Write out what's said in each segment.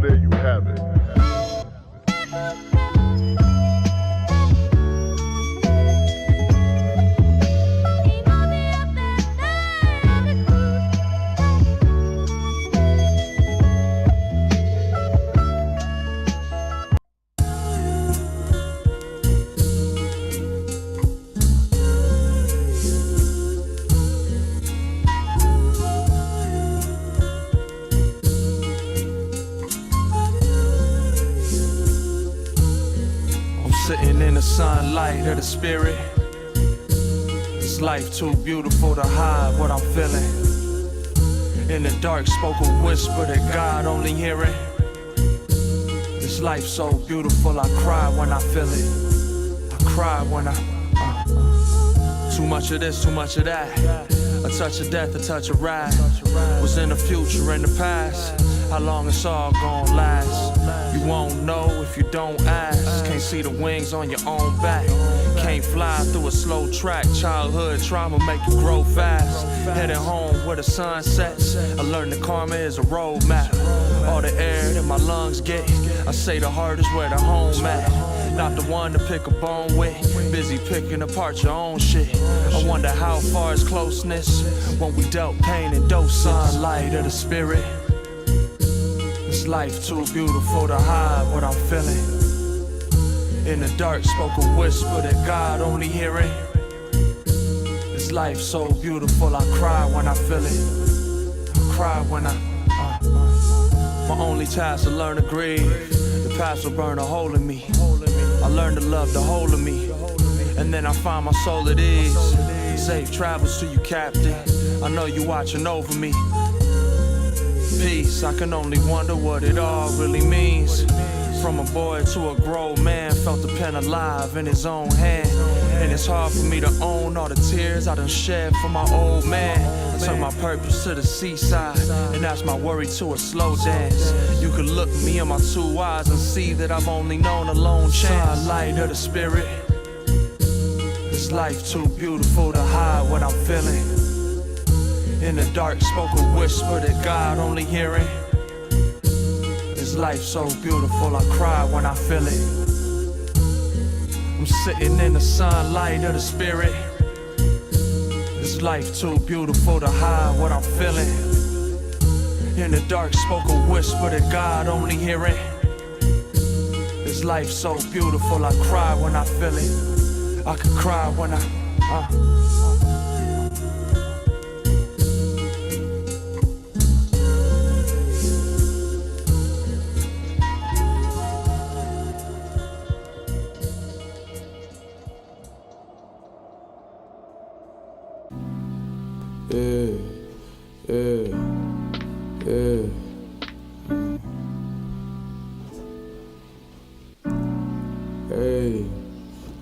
there you have it. Sitting in the sunlight of the spirit. This life too beautiful to hide what I'm feeling. In the dark spoke a whisper that God only hearing. This life so beautiful, I cry when I feel it. I cry when too much of this, too much of that. A touch of death, a touch of wrath. Was in the future, in the past. How long it's all gon' last? You won't know if you don't ask. Can't see the wings on your own back. Can't fly through a slow track. Childhood trauma make you grow fast. Heading home where the sun sets. I learned that karma is a roadmap. All the air that my lungs get, I say the heart is where the home at. Not the one to pick a bone with. Busy picking apart your own shit. I wonder how far is closeness when we dealt pain and dose. Sunlight of the spirit. This life too beautiful to hide what I'm feeling. In the dark spoke a whisper that God only hearing. This life so beautiful, I cry when I feel it. I cry when my only task to learn to grieve. The past will burn a hole in me. I learned to love the whole of me. And then I find my soul at ease. Safe travels to you, Captain. I know you watching over me. Peace, I can only wonder what it all really means. From a boy to a grown man, felt the pen alive in his own hand. And it's hard for me to own all the tears I done shed for my old man. I took my purpose to the seaside, and that's my worry to a slow dance. You could look me in my two eyes and see that I've only known a lone chance. Sunlight of the spirit. This life too beautiful to hide what I'm feeling. In the dark spoke a whisper that God only hearing. This life so beautiful, I cry when I feel it. I'm sitting in the sunlight of the spirit. This life too beautiful to hide what I'm feeling. In the dark spoke a whisper that God only hearing. This life so beautiful, I cry when I feel it. I could cry when Hey,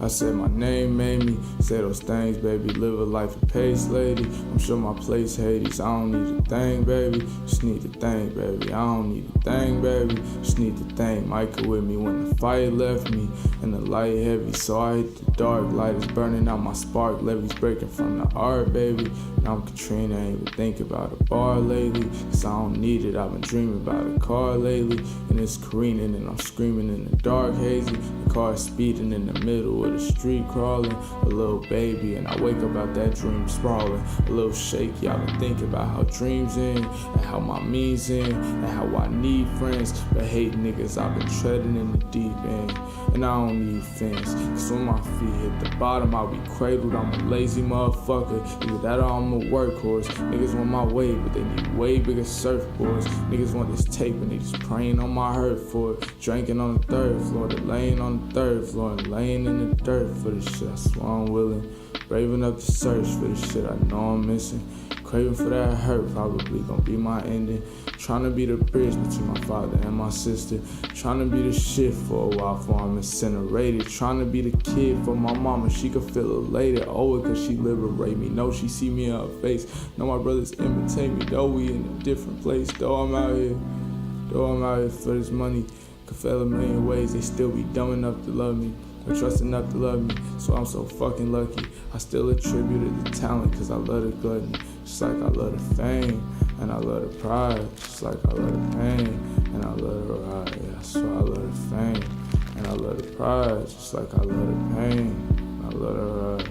I said my name made me, say those things, baby, live a life of pace, lady. I'm sure my place Hades, I don't need a thing, baby, just need a thing, baby. I don't need a thing, baby, just need a thing. Micah with me when the fire left me, and the light heavy, so I hit the dark. Light is burning out my spark, levees breaking from the art, baby. Now I'm Katrina, I ain't even think about a bar lately, cause I don't need it. I've been dreaming about a car lately, and it's careening and I'm screaming in the dark, hazy. The car is speeding in the middle of the street, crawling. A little baby, and I wake up out that dream sprawling. A little shaky, I've been thinking about how dreams end, and how my means end, and how I need friends, but hate niggas. I've been treading in the deep end, and I don't need fence, cause when my feet hit the bottom, I'll be cradled. I'm a lazy motherfucker, either that or I'm a workhorse. Niggas want my wave, but they need way bigger surfboards. Niggas want this tape, and they just praying on my hurt for it. Drinking on the third floor, they laying on the third floor, and laying in the dirt for this shit. I swear I'm willing, brave enough to search for the shit I know I'm missing. Craving for that hurt, probably gonna be my ending. Trying to be the bridge between my father and my sister. Trying to be the shit for a while before I'm incinerated. Trying to be the kid for my mama, she could feel elated. Oh, it cause she liberate me. No, she see me in her face. No, my brothers imitate me. Though we in a different place. Though I'm out here for this money. Could fail a million ways, they still be dumb enough to love me. Or trust enough to love me, so I'm so fucking lucky. I still attribute it to talent, cause I love the gluttony. Just like I love the fame, and I love the pride. Just like I love the pain, and I love the ride. That's why I love the fame. And I love the prize, just like I love the pain. I love the ride.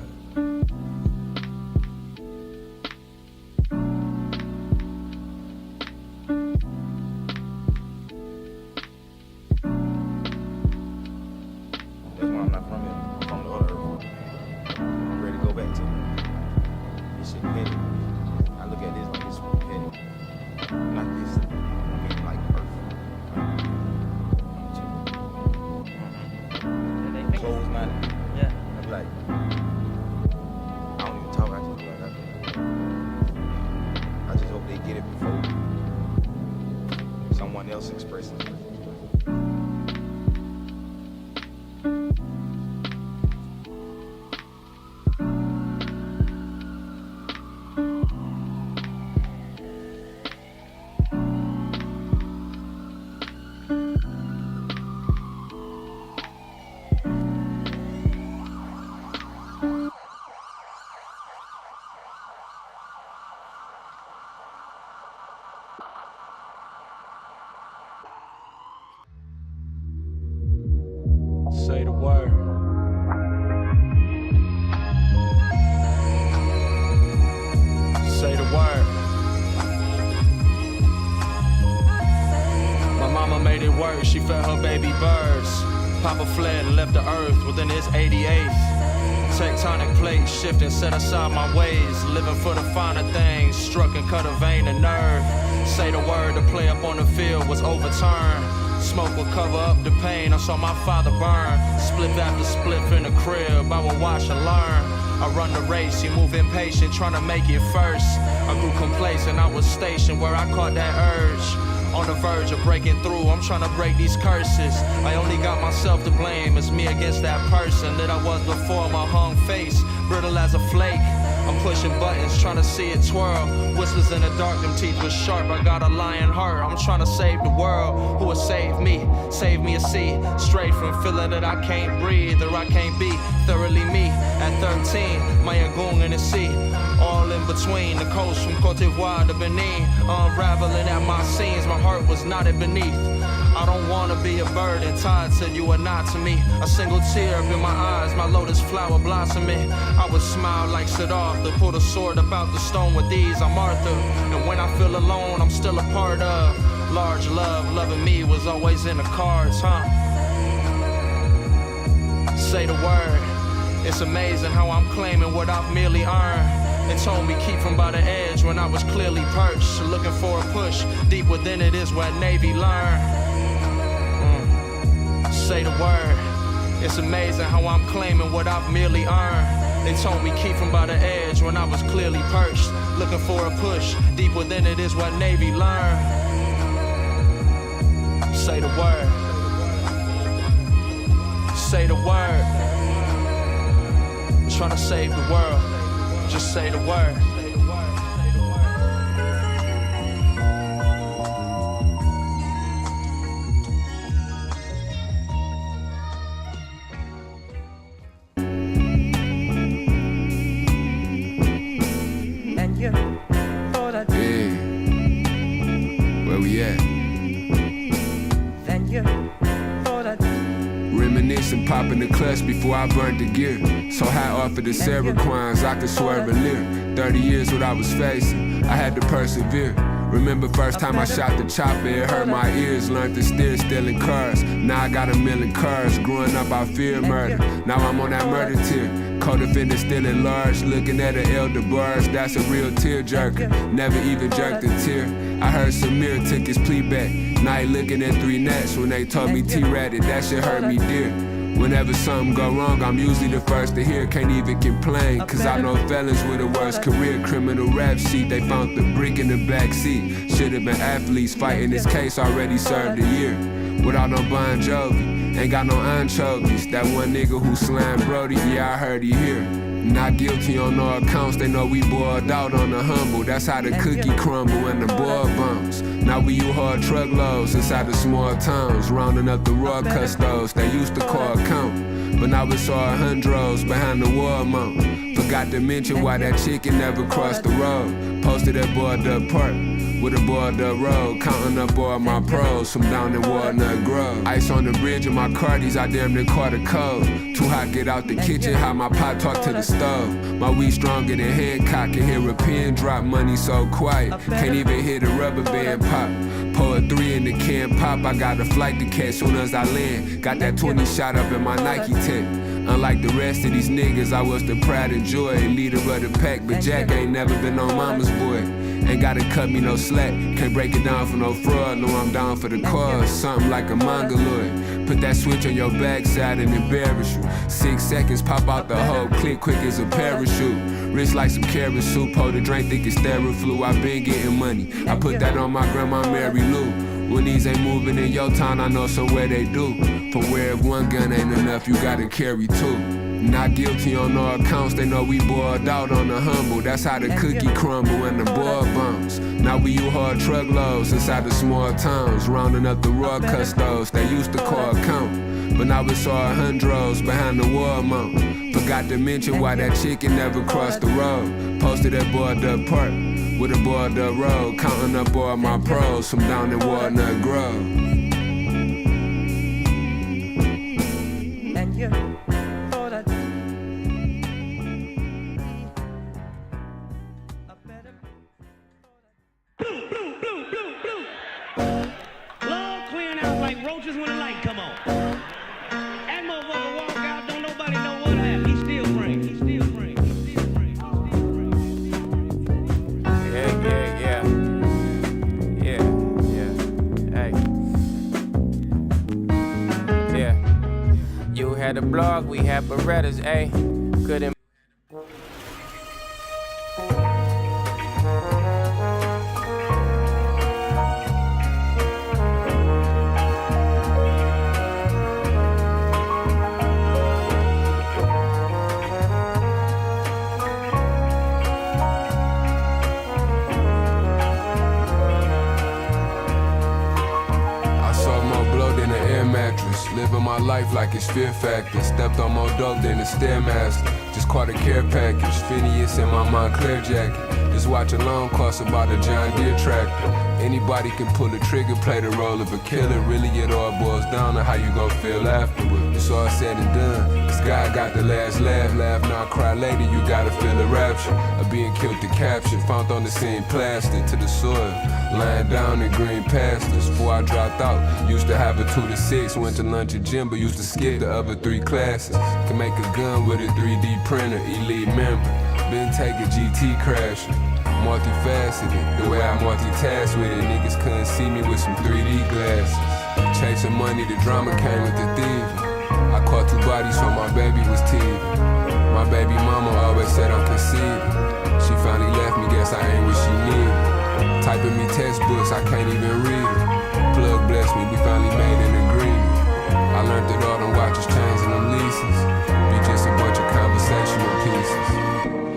That's why I'm not from here. I'm from the other earth. I'm ready to go back to it. This shit petty. I look at this like it's petty. Not this. I mean like earth. Closed minded. Yeah. I be like, I don't even talk. I just be like, I just hope they get it before someone else expresses it. Say the word. Say the word. My mama made it work, she fed her baby birds. Papa fled and left the earth within his 88th. Tectonic plates shifting, set aside my ways. Living for the finer things, struck and cut a vein and nerve. Say the word, the play up on the field was overturned. Smoke would cover up the pain, I saw my father burn. Spliff after spliff in the crib, I would watch and learn. I run the race, you move impatient, trying to make it first. I grew complacent, I was stationed where I caught that urge. On the verge of breaking through, I'm trying to break these curses. I only got myself to blame, it's me against that person that I was before. My hung face, brittle as a flake. I'm pushing buttons, trying to see it twirl. Whispers in the dark, them teeth was sharp. I got a lion heart, I'm trying to save the world. Who will save me a seed. Straight from feeling that I can't breathe or I can't be thoroughly me. At 13, my Yangon in the sea. All in between, the coast from Cote d'Ivoire to Benin. Unraveling at my seams, my heart was knotted beneath. I don't wanna be a burden, tied to you or not to me. A single tear up in my eyes, my lotus flower blossoming. I would smile like Siddhartha, pull the sword about the stone with ease. I'm Arthur, and when I feel alone, I'm still a part of. Large love, loving me was always in the cards, huh? Say the word. It's amazing how I'm claiming what I've merely earned. It told me keep from by the edge when I was clearly perched. Looking for a push, deep within it is where Navy learned. Say the word. It's amazing how I'm claiming what I've merely earned. They told me keep from by the edge when I was clearly perched. Looking for a push, deep within it is what Navy learned. Say the word. Say the word. I'm trying to save the world. Just say the word. And you thought I'd Yeah, where we at? then you thought I'd Reminiscing, popping the clutch before I burnt the gear. So high off of the Seroquines, I could swerve a leer. 30 years what I was facing, I had to persevere. Remember first time I shot the chopper, it hurt my ears. Learned to steer, stealing cars. Now I got a million cars. Growing up I feared murder. Now I'm on that murder tier. Co-defendant still at large, looking at the elder bars. That's a real tearjerker. Never even jerked a tear. I heard Samir took his plea back. Now he looking at 3 nets when they told me T-ratted. That shit hurt me dear. Whenever something go wrong, I'm usually the first to hear. Can't even complain, cause I know fellas with a worse career. Criminal rap sheet, they found the brick in the backseat. Should've been athletes fighting this case, already served a year. Without no Bon Jovi, ain't got no anchovies. That one nigga who slammed Brody, yeah, I heard he here. Not guilty on no accounts, they know we boiled out on the humble. That's how the cookie crumble and the boil bounce. Now we use hard truckloads inside the small towns, rounding up the raw custos they used to call count. But now it's all hundreds behind the wall mount. Forgot to mention why that chicken never crossed the road. Posted at Board Up Park. with a board up road, counting up all my pros from down in Walnut Grove. Ice on the bridge of my Cardis, I damn near caught a cold. Too hot, get out the kitchen, how my pot talk to the stove. My weed stronger than Hancock, can hear a pin drop, money so quiet, can't even hear the rubber band pop. Pour a 3 in the can pop, I got a flight to catch soon as I land. Got that 20 shot up in my Nike tent. Unlike the rest of these niggas, I was the pride and joy, leader of the pack, but Jack ain't never been on mama's boy. Ain't gotta cut me no slack, can't break it down for no fraud. No, I'm down for the cause, something like a mongoloid. Put that switch on your backside and embarrass you. 6 seconds, pop out the whole click quick as a parachute. Rich like some carrot soup, hold the drink, think it's Theraflu. I been getting money, I put that on my grandma Mary Lou. When these ain't moving in your town, I know somewhere they do. From where if one gun ain't enough, you gotta carry 2. Not guilty on no accounts, they know we boiled out on the humble. That's how the cookie crumble and the boil bounce. Now we U-Haul truckloads inside the small towns, rounding up the raw custos they used to call count. But now it's all hundreds behind the wall mount. Forgot to mention why that chicken never crossed the road. Posted at board up park with a board up road, counting up all my pros from down in Walnut Grove. And you thought I'd Love clearing out like roaches when the light come on. That motherfucker walk out, don't nobody know what happened. He still bring, he still bring, he still bring, he still bring. Yeah. You had a blog, we had Berettas, ayy. Couldn't. Living my life like it's Fear Factor. Stepped on more dope than the Stairmaster. Just caught a care package. Phineas in my Montclair jacket. This watch alone costs about a John Deere tractor. Anybody can pull a trigger, play the role of a killer. Really it all boils down to how you gon' feel afterward. It's all said and done. This guy got the last laugh, now cry later. You gotta feel the rapture of being killed to capture. Found on the scene plastic to the soil, lying down in green pastures. Before I dropped out, used to have a 2 to 6. Went to lunch at gym, but used to skip the other 3 classes. Can make a gun with a 3D printer, elite member. Been taking GT crashing. Multifaceted, the way I multitask with it. Niggas couldn't see me with some 3D glasses. Chasing money, the drama came with the thieving. I caught 2 bodies so my baby was teething. My baby mama always said I'm conceited. She finally left me, guess I ain't what she needed. Typing me textbooks, I can't even read them. Plug blessed me, we finally made an agreement. I learned that all them watches changing them leases be just a bunch of conversational pieces.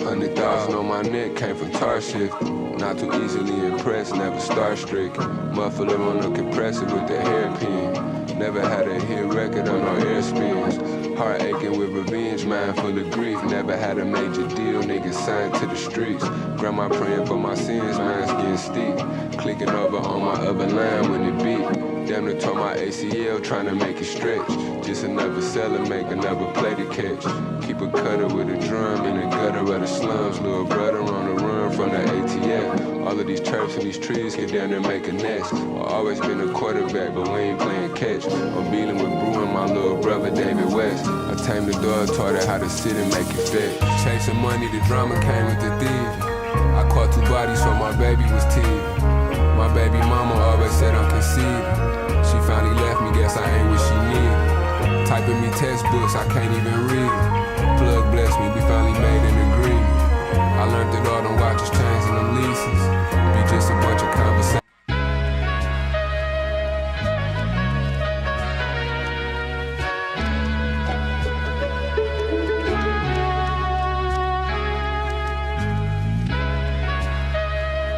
100,000 on my neck came from tar shifting. Not too easily impressed, never star-stricken. Muffler on the compressor with the hairpin. Never had a hit record on no air spins. Heart aching with revenge, mind full of grief. Never had a major deal, niggas signed to the streets. Grandma praying for my sins, mine's getting steep. Clicking over on my other line when it beat. Damn near tore my ACL trying to make it stretch. Just another seller, make another play to catch. Keep a cutter with a drum in the gutter of the slums. Little brother on the run from the ATF. All of these chirps and these trees get down there make a nest. I always been a quarterback, but we ain't playing catch. I'm dealing with Brew and my little brother David West. I tamed the dog, taught her how to sit and make it fit. Chasing money, the drama came with the thieving. I caught 2 bodies so my baby was teething. My baby mama always said I'm conceited. She finally left me, guess I ain't what she needed. Typing me textbooks, I can't even read them. Plug blessed me, we finally made an agreement. I learned that all them watches changing them leases be just a bunch of conversations.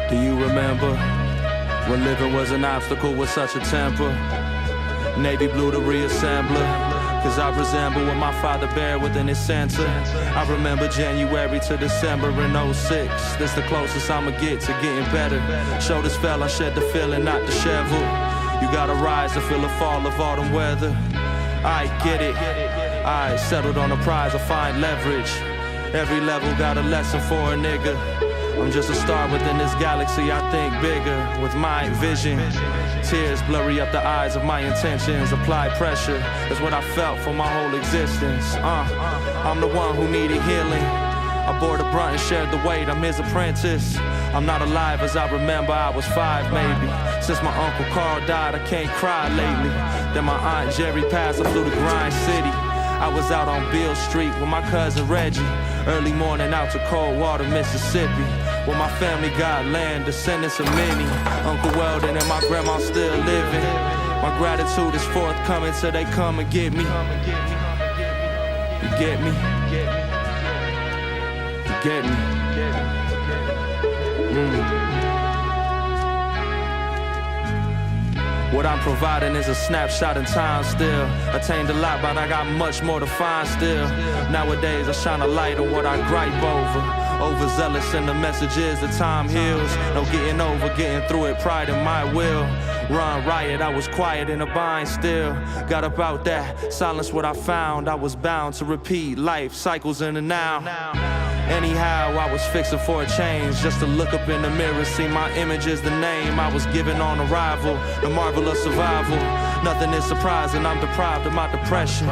Do you remember when living was an obstacle with such a temper? Navy blue to reassembler, Cause I resemble what my father bear within his center. I remember January to December in 06. This the closest I'ma get to getting better. Shoulders fell, I shed the feeling, not disheveled. You gotta rise to feel the fall of autumn weather. I get it. I settled on a prize, I find leverage. Every level got a lesson for a nigga. I'm just a star within this galaxy, I think bigger with my vision. Tears blurry up the eyes of my intentions. Apply pressure, that's what I felt for my whole existence. I'm the one who needed healing. I bore the brunt and shared the weight, I'm his apprentice. I'm not alive as I remember, I was 5 maybe. Since my Uncle Carl died, I can't cry lately. Then my Aunt Jerry passed, I flew to Grind City. I was out on Beale Street with my cousin Reggie. Early morning out to Coldwater, Mississippi. Where my family got land, descendants of many. Uncle Weldon and my grandma still living. My gratitude is forthcoming till they come and get me. You get me? You get me? What I'm providing is a snapshot in time still. Attained a lot, but I got much more to find still. Nowadays, I shine a light on what I gripe over. Overzealous in the messages that time heals. No getting over, getting through it, pride in my will. Run riot, I was quiet in a bind still. Got about that, silence what I found. I was bound to repeat life cycles in the now. Anyhow, I was fixing for a change. Just to look up in the mirror, see my image is the name I was given on arrival. The marvel of survival. Nothing is surprising, I'm deprived of my depression.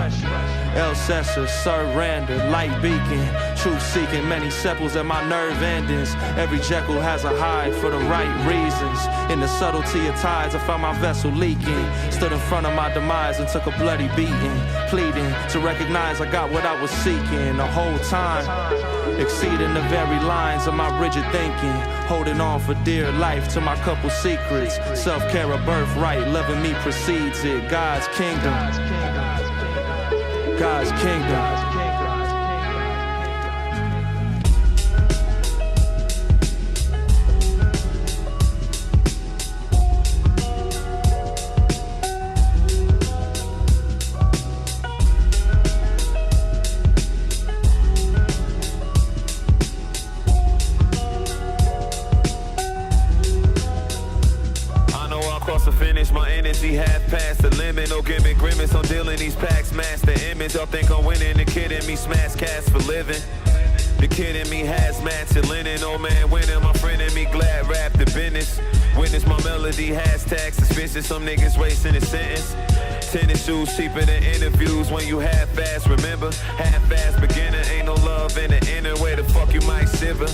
El Cesar, surrender, light beacon. Truth seeking, many sepals at my nerve endings. Every Jekyll has a hide for the right reasons. In the subtlety of tides, I found my vessel leaking. Stood in front of my demise and took a bloody beating. Pleading to recognize I got what I was seeking the whole time. Exceeding the very lines of my rigid thinking. Holding on for dear life to my couple secrets. Self-care a birthright, loving me precedes it. God's kingdom. God's kingdom. Half past the limit, no gimmick, grimace. I'm dealing these packs, master image. Y'all think I'm winning, the kidding me, smash cats for living. The kid in me hazmat, your linen, old man winning. My friend in me glad rap the business. Witness my melody, hashtag suspicious. Some niggas wasting a sentence. Tennis shoes cheaper than interviews when you half-ass. Remember, half-ass beginner, ain't no love in the inner. Where the fuck you might shiver?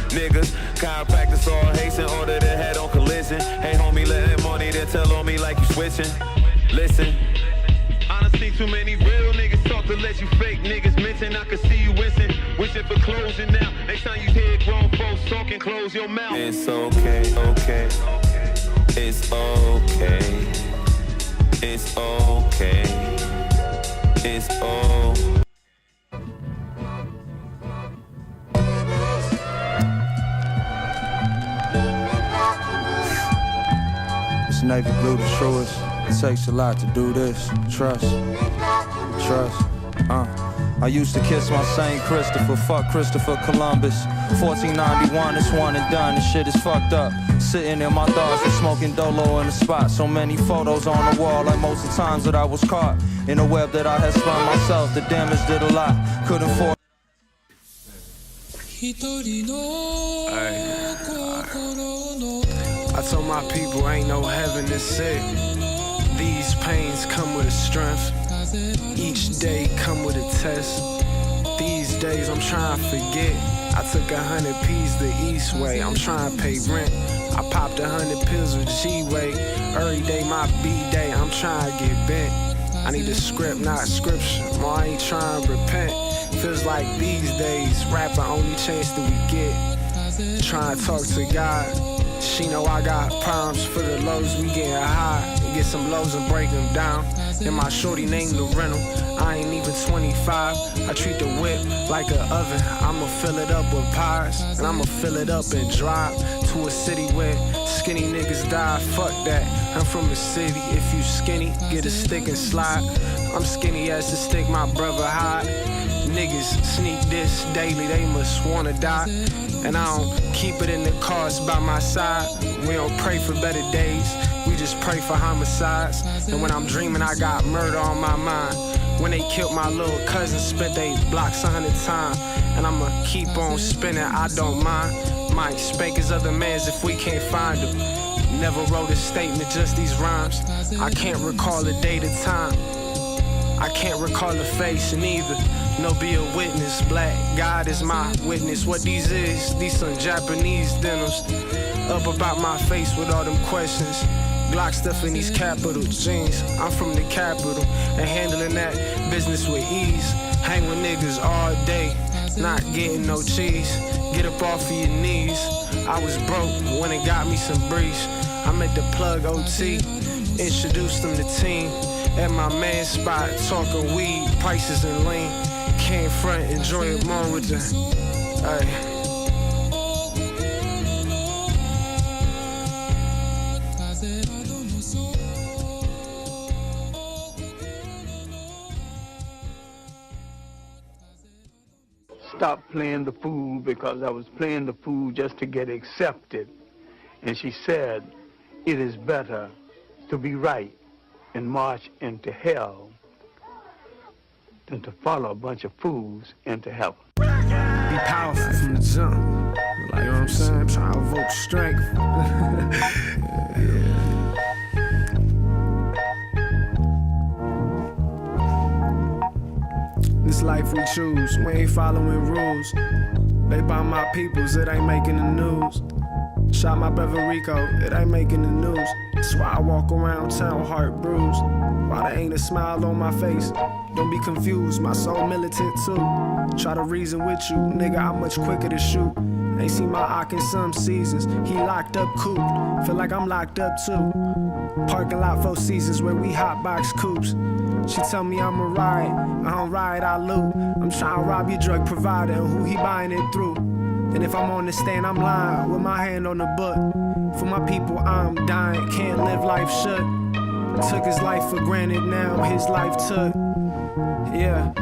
Niggas, chiropractors all hasten, order the head on collision. Hey homie, let that money, then tell on me like you switching. Listen, honestly, too many real niggas talk to let you fake niggas mention. I can see you wishing for closure now. Next time you hear grown folks talking, close your mouth. It's okay, okay. It's okay. It's okay. It's okay. It's navy blue the truest. It takes a lot to do this. Trust. I used to kiss my St. Christopher, fuck Christopher Columbus. 1491, it's one and done, this shit is fucked up. Sitting in my thoughts and smoking dolo in the spot. So many photos on the wall, like most of the times that I was caught in a web that I had spun myself. The damage did a lot, couldn't afford. I told my people ain't no heaven to sick. These pains come with a strength. Each day come with a test. These days I'm trying to forget. I took 100 P's the east way. I'm trying to pay rent. I popped 100 pills with G-Way. Every day my B-day, I'm trying to get bent. I need a script, not scripture. Ma, I ain't trying to repent. Feels like these days, rapping only chance that we get. Trying to talk to God. She know I got problems for the lows, we getting high. get some lows and break them down. And my shorty named the rental. I ain't even 25. I treat the whip like an oven. I'ma fill it up with pies, and I'ma fill it up and drive to a city where skinny niggas die. Fuck that. I'm from the city. If you skinny, get a stick and slide. I'm skinny as a stick, my brother hide. Niggas sneak this daily, they must wanna die. And I don't keep it in the cars by my side. We don't pray for better days, we just pray for homicides. And when I'm dreaming, I got murder on my mind. When they killed my little cousin, spent they blocks 100 times. And I'ma keep on spinning, I don't mind. Might spank his other mans if we can't find him. Never wrote a statement, just these rhymes. I can't recall a date or time. I can't recall a face neither. No, be a witness. Black God is my witness. What these is, these some Japanese denims. Up about my face with all them questions. Glock stuff in these capital jeans. I'm from the capital and handling that business with ease. Hang with niggas all day, not getting no cheese. Get up off of your knees. I was broke when it got me some breeze. I met the plug OT, introduced them to team. At my man spot, talking weed, prices and lean. Came front, enjoy it more with the, ay. Stopped playing the fool because I was playing the fool just to get accepted. And she said, it is better to be right and march into hell than to follow a bunch of fools into heaven. Be powerful from the jump. Like, you know what I'm saying? I'm trying to evoke strength. This life we choose, we ain't following rules. They buy my peoples, it ain't making the news. Shot my brother Rico, it ain't making the news. That's why I walk around town heart bruised. Why there ain't a smile on my face? Don't be confused, my soul militant too. Try to reason with you, nigga, I'm much quicker to shoot. Ain't seen my ock in some seasons. He locked up coop, feel like I'm locked up too. Parking lot 4 seasons where we hotbox coops. She tell me I'm a ride, I don't ride, I loot. I'm trying to rob your drug provider and who he buying it through. And if I'm on the stand, I'm lying with my hand on the book. For my people, I'm dying, can't live life shut. Took his life for granted, now his life took. Yeah,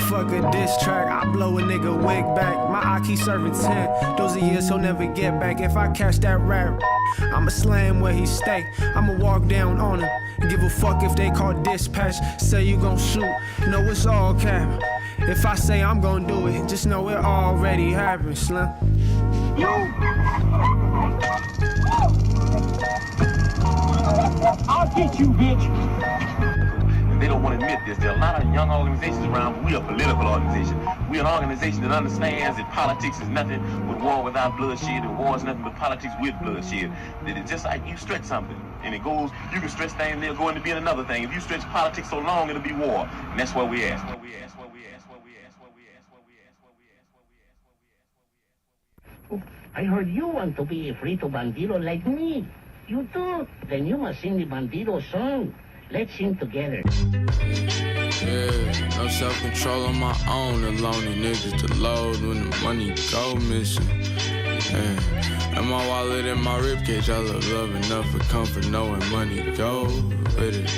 fuck a diss track, I blow a nigga wig back. My Aki serving 10, those are years he'll never get back. If I catch that rap, I'ma slam where he stay. I'ma walk down on him, give a fuck if they call dispatch. Say you gon' shoot, no it's all cap. If I say I'm gon' do it, just know it already happened, Slim. I'll get you, bitch. They don't want to admit this. There are a lot of young organizations around, but we are a political organization. We're an organization that understands that politics is nothing but war without bloodshed, and war is nothing but politics with bloodshed. That it's just like you stretch something, and it goes, you can stretch things, and they'll go into being another thing. If you stretch politics so long, it'll be war. And that's where we at. I heard you want to be a frito bandido like me. You do? Then you must sing the bandido song. Let's sing together. Yeah, no self-control on my own. Alone and niggas to load when the money go missing. Yeah. And my wallet in my ribcage, I love enough for comfort knowing money go with it.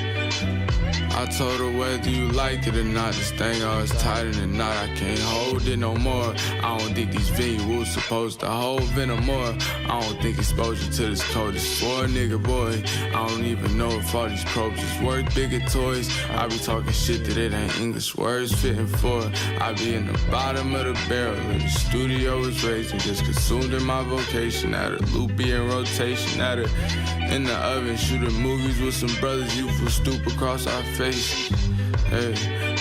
I told her whether you like it or not, this thing always tighter than not, I can't hold it no more. I don't think these visuals supposed to hold venom more. I don't think exposure to this code is for a nigga boy. I don't even know if all these probes is worth bigger toys. I be talking shit that it ain't English words fitting for. I be in the bottom of the barrel of the studio was raising, just consumed in my vocation. At a loopy in rotation, at it in the oven, shooting movies with some brothers, youthful stoop across our face. Hey,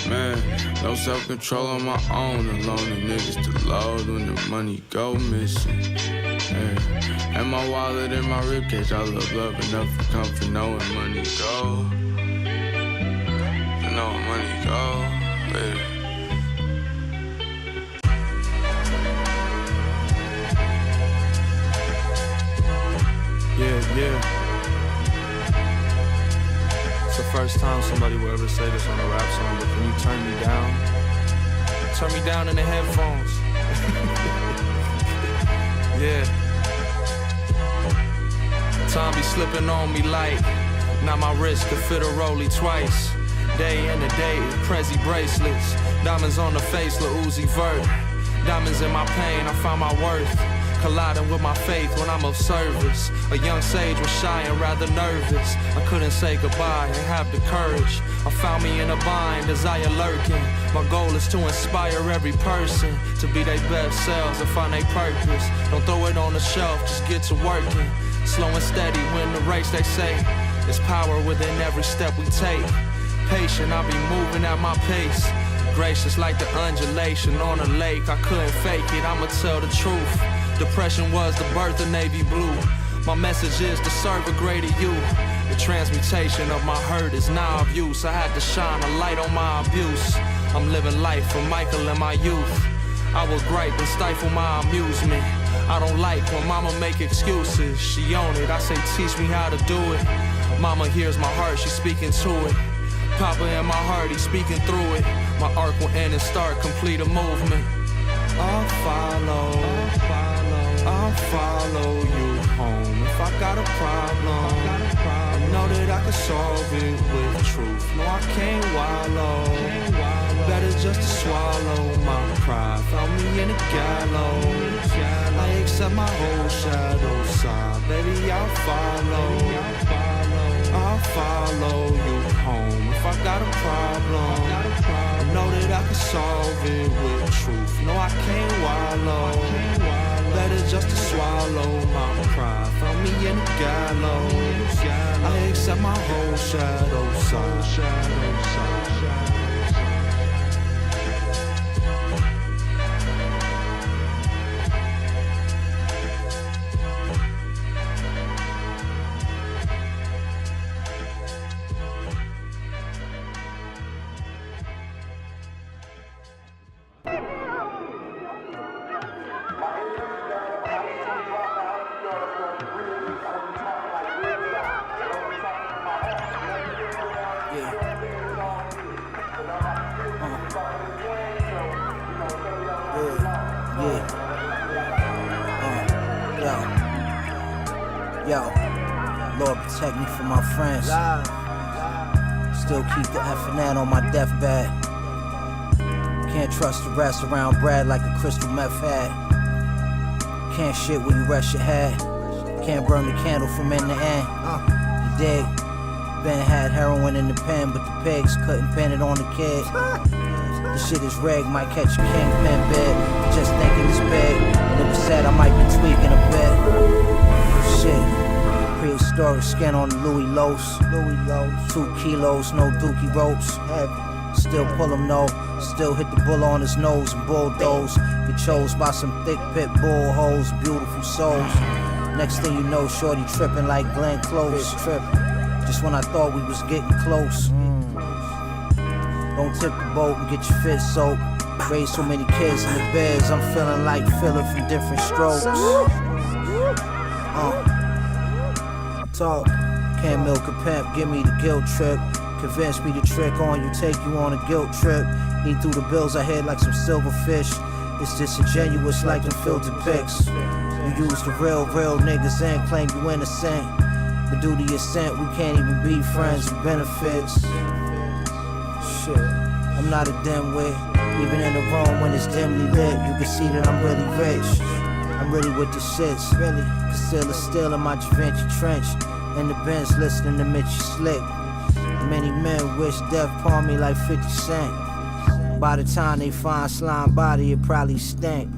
man, no self-control on my own. Alone and niggas to load when the money go missing. Hey, and my wallet in my ribcage, I love enough for comfort knowing money go. Knowing money go, hey. Yeah. It's the first time somebody will ever say this on a rap song, but can you turn me down? Turn me down in the headphones. Yeah. Time be slipping on me like, now my wrist could fit a rollie twice. Day in the day, Prezi bracelets. Diamonds on the face, Lil Uzi Vert. Diamonds in my pain, I find my worth. Colliding with my faith when I'm of service. A young sage was shy and rather nervous. I couldn't say goodbye and have the courage. I found me in a bind, desire lurking. My goal is to inspire every person to be their best selves and find their purpose. Don't throw it on the shelf, just get to working. Slow and steady, win the race, they say. There's power within every step we take. Patient, I be moving at my pace. Gracious like the undulation on a lake. I couldn't fake it, I'ma tell the truth. Depression was the birth of navy blue. My message is to serve a greater you. The transmutation of my hurt is now of use. I had to shine a light on my abuse. I'm living life for Michael in my youth. I will gripe and stifle my amusement. I don't like when mama make excuses. She own it, I say teach me how to do it. Mama hears my heart, she's speaking to it. Papa in my heart, he's speaking through it. My arc will end and start, complete a movement. I'll follow you home. If I got a problem, I know that I can solve it with truth. No, I can't wallow. Better just to swallow my pride. Found me in the gallows. I accept my whole shadow side. Baby, I'll follow you home. If I got a problem, I know that I can solve it with truth. No, I can't wallow. Better just to swallow my pride. Found me in the gallows. I accept my whole shadow side. Lord protect me from my friends. Still keep the F&N on my deathbed. Can't trust the rest around Brad like a crystal meth head. Can't shit when you rest your head. Can't burn the candle from end to end. You dig? Ben had heroin in the pen, but the pigs couldn't pin it on the kid. The shit is rigged, might catch a kingpin bid. Just thinking it's big, and it was said I might be tweaking a bit. Shit. Prehistoric skin on the Louis Los. 2 kilos, no dookie ropes. Still pull him no. Still hit the bull on his nose and bulldoze. Get chose by some thick pit bull hoes, beautiful souls. Next thing you know, shorty tripping like Glenn Close. Just when I thought we was getting close. Don't tip the boat and get your fit soaked. Raised so many kids in the beds, I'm feeling like Philip from different strokes. Talk, can't milk a pimp, give me the guilt trip. Convince me to trick on you, take you on a guilt trip. Eat through the bills I had like some silverfish. It's disingenuous like them filtered pics. You use the real niggas and claim you innocent. But due to your scent, we can't even be friends with benefits. Shit, I'm not a dimwit. Even in the room when it's dimly lit, you can see that I'm really rich. I'm really with the shits, really. Concealer still in my Da Vinci trench. In the bench listening to Mitchie Slick. Many men wish death upon me like 50 Cent. By the time they find slime body, it probably stink.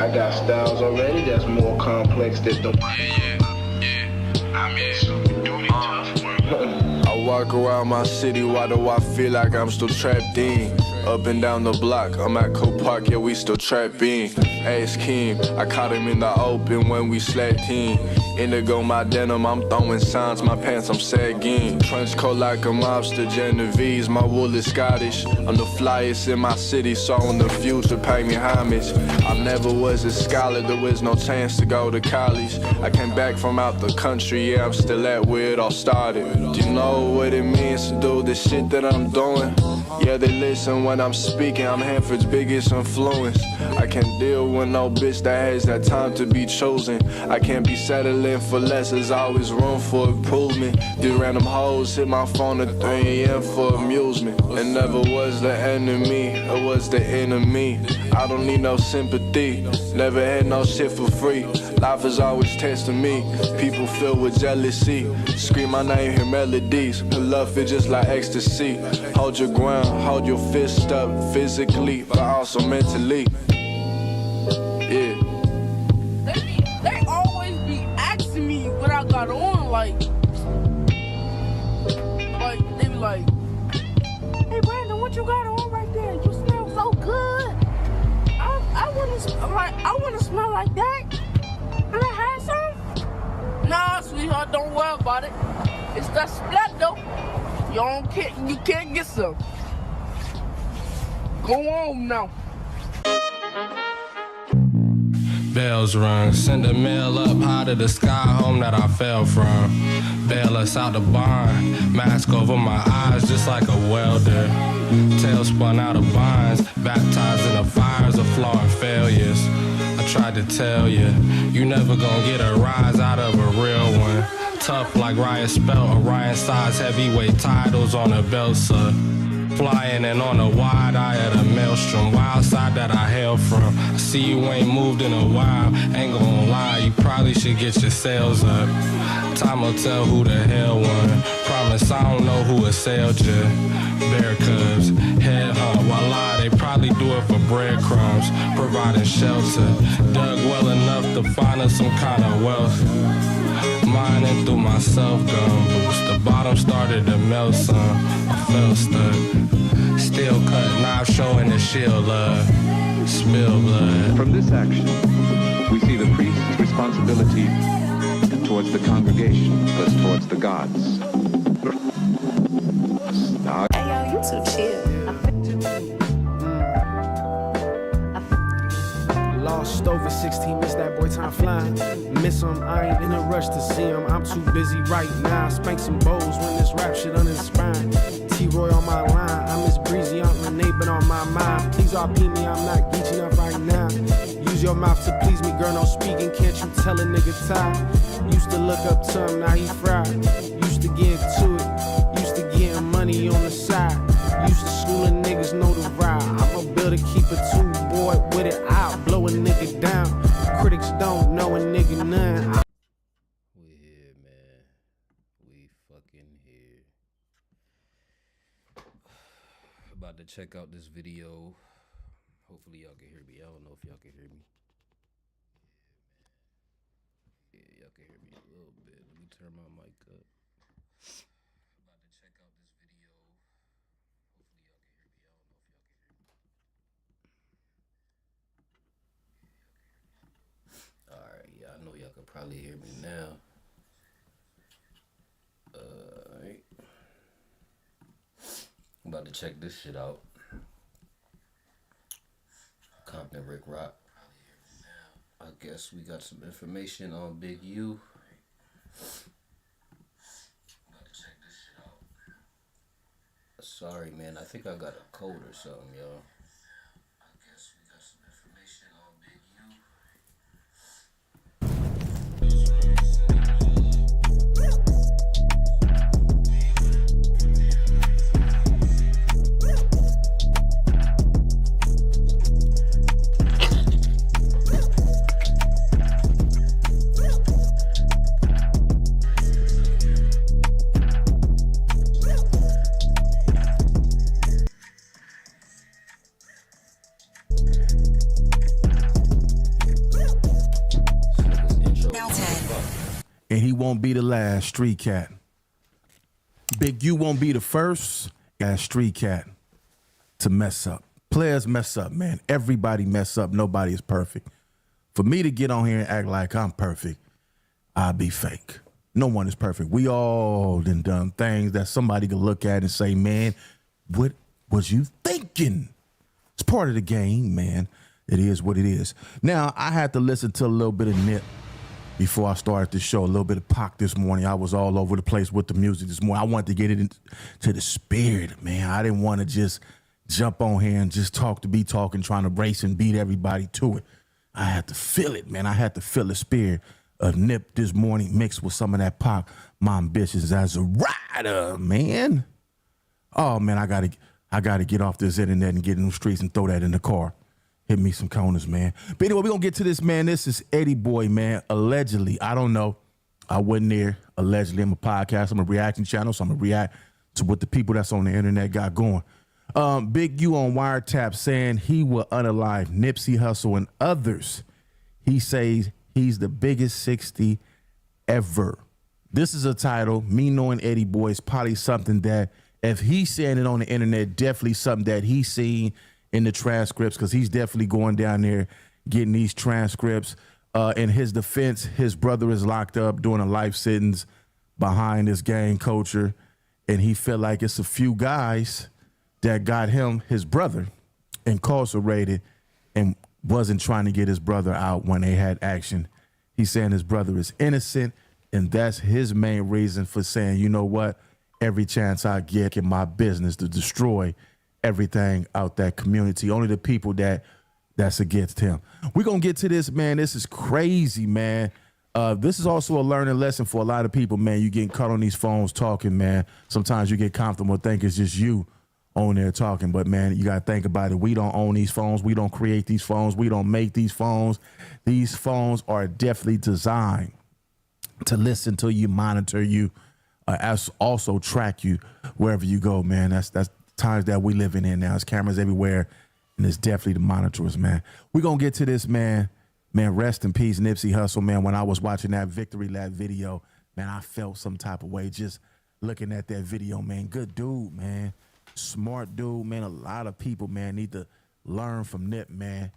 I got styles already that's more complex that don't. Yeah. walk around my city, why do I feel like I'm still trapped in? Up and down the block, I'm at Cope Park, yeah, we still trapping. Ask Kim, I caught him in the open when we slapped in. Indigo my denim, I'm throwing signs, my pants I'm sagging. Trench coat like a mobster, Genovese, my wool is Scottish. I'm the flyest in my city, so in the future pay me homage. I never was a scholar, there was no chance to go to college. I came back from out the country, yeah, I'm still at where it all started. Do you know what it means to do the shit that I'm doing? Yeah, they listen when I'm speaking, I'm Hanford's biggest influence. I can't deal with no bitch that has that time to be chosen. I can't be settling for less, there's always room for improvement. These random hoes hit my phone at 3 a.m. for amusement. It never was the enemy, it was the enemy. I don't need no sympathy, never had no shit for free. Life is always testing me, people filled with jealousy. Scream my name, hear melodies, love it just like ecstasy. Hold your ground, hold your fist up physically, but also mentally. Yeah. They always be asking me what I got on, like they be like, hey Brandon, what you got on right there? You smell so good. I wanna smell like that. Can I have some? Nah, sweetheart, don't worry about it. It's that splatter. You can't get some. Go on now. Bells rung, send a mail up high to the sky, home that I fell from. Bail us out the barn, mask over my eyes just like a welder. Tail spun out of binds, baptized in the fires of flaw and failures. I tried to tell you, you never gonna get a rise out of a real one. Tough like Riot Spell, Orion size heavyweight titles on a belt, sir. Flying and on a wide eye at a maelstrom, wild side that I hail from. I see you ain't moved in a while, ain't gonna lie, you probably should get your sails up. Time will tell who the hell won. Promise I don't know who assailed you. Bear cubs, head hunt, voila, they probably do it for breadcrumbs, providing shelter. Dug well enough to find us some kind of wealth. Mining through my self-gun boost. The bottom started to melt some. I felt stuck. Steel cut knife showing the shield love. Spill blood. From this action, we see the priest's responsibility towards the congregation, thus towards the gods. Now, hey, yo, you too chill. Lost over 16, miss that boy time flying. Miss him, I ain't in a rush to see him. I'm too busy right now. Spank some bows when this rap shit under the spine. T-Roy on my line, I miss Breezy, Aunt Renee, but on my mind. Please RP me, I'm not geeching up right now. Use your mouth to please me, girl, no speaking. Can't you tell a nigga tired? Used to look up to him, now he fried. Used to get to it, used to getting money on the side. Used to schooling niggas know the ride. I'm a builder, keep a two-boy with it out. Blow a nigga down. Critics don't know a nigga none. We here, man. We fucking here. About to check out this video. Hopefully y'all can hear me. I don't know if y'all can hear me. Yeah, y'all can hear me a little bit. Let me turn my mic up. About to check out this video. Hopefully y'all can hear me. I don't know if y'all can hear me. Alright, yeah, I know y'all can probably hear me now. Alright. I'm about to check this shit out. Compton Rick Rock. I guess we got some information on Big U. About to check this shit out. Sorry, man. I think I got a cold or something, y'all. I guess we got some information on Big U. And he won't be the last street cat. Big U won't be the first street cat to mess up. Players mess up, man. Everybody mess up. Nobody is perfect. For me to get on here and act like I'm perfect, I'll be fake. No one is perfect. We all done things that somebody can look at and say, man, what was you thinking? It's part of the game, man. It is what it is. Now, I had to listen to a little bit of Nip before I started the show, a little bit of Pac this morning. I was all over the place with the music this morning. I wanted to get it into the spirit, man. I didn't want to just jump on here and just talk to be talking, trying to race and beat everybody to it. I had to feel it, man. I had to feel the spirit of Nip this morning mixed with some of that Pac, my ambitions as a rider, man. Oh, man, I gotta get off this internet and get in the streets and throw that in the car. Hit me some corners, man. But anyway, we're going to get to this, man. This is Eddie Boy, man. Allegedly, I don't know. I wasn't there. Allegedly, I'm a podcast. I'm a reaction channel, so I'm going to react to what the people that's on the internet got going. Big U on Wiretap saying he will unalive Nipsey Hussle and others. He says he's the biggest 60 ever. This is a title. Me knowing Eddie Boy is probably something that, if he's saying it on the internet, definitely something that he's seen in the transcripts, because he's definitely going down there getting these transcripts. In his defense, his brother is locked up doing a life sentence behind this gang culture, and he felt like it's a few guys that got him, his brother, incarcerated and wasn't trying to get his brother out when they had action. He's saying his brother is innocent, and that's his main reason for saying, you know what, every chance I get in my business to destroy everything out that community, only the people that's against him. We're going to get to this, man. This is crazy, man. This is also a learning lesson for a lot of people, man. You getting caught on these phones talking, man. Sometimes you get comfortable think it's just you on there talking, but man, you got to think about it. We don't own these phones. We don't create these phones. We don't make these phones. These phones are definitely designed to listen to you, monitor you, as also track you wherever you go, man. That's times that we living in now. There's cameras everywhere, and it's definitely the monitors, man. We're going to get to this, man. Man, rest in peace, Nipsey Hussle, man. When I was watching that Victory Lap video, man, I felt some type of way just looking at that video, man. Good dude, man. Smart dude, man. A lot of people, man, need to learn from Nip, man.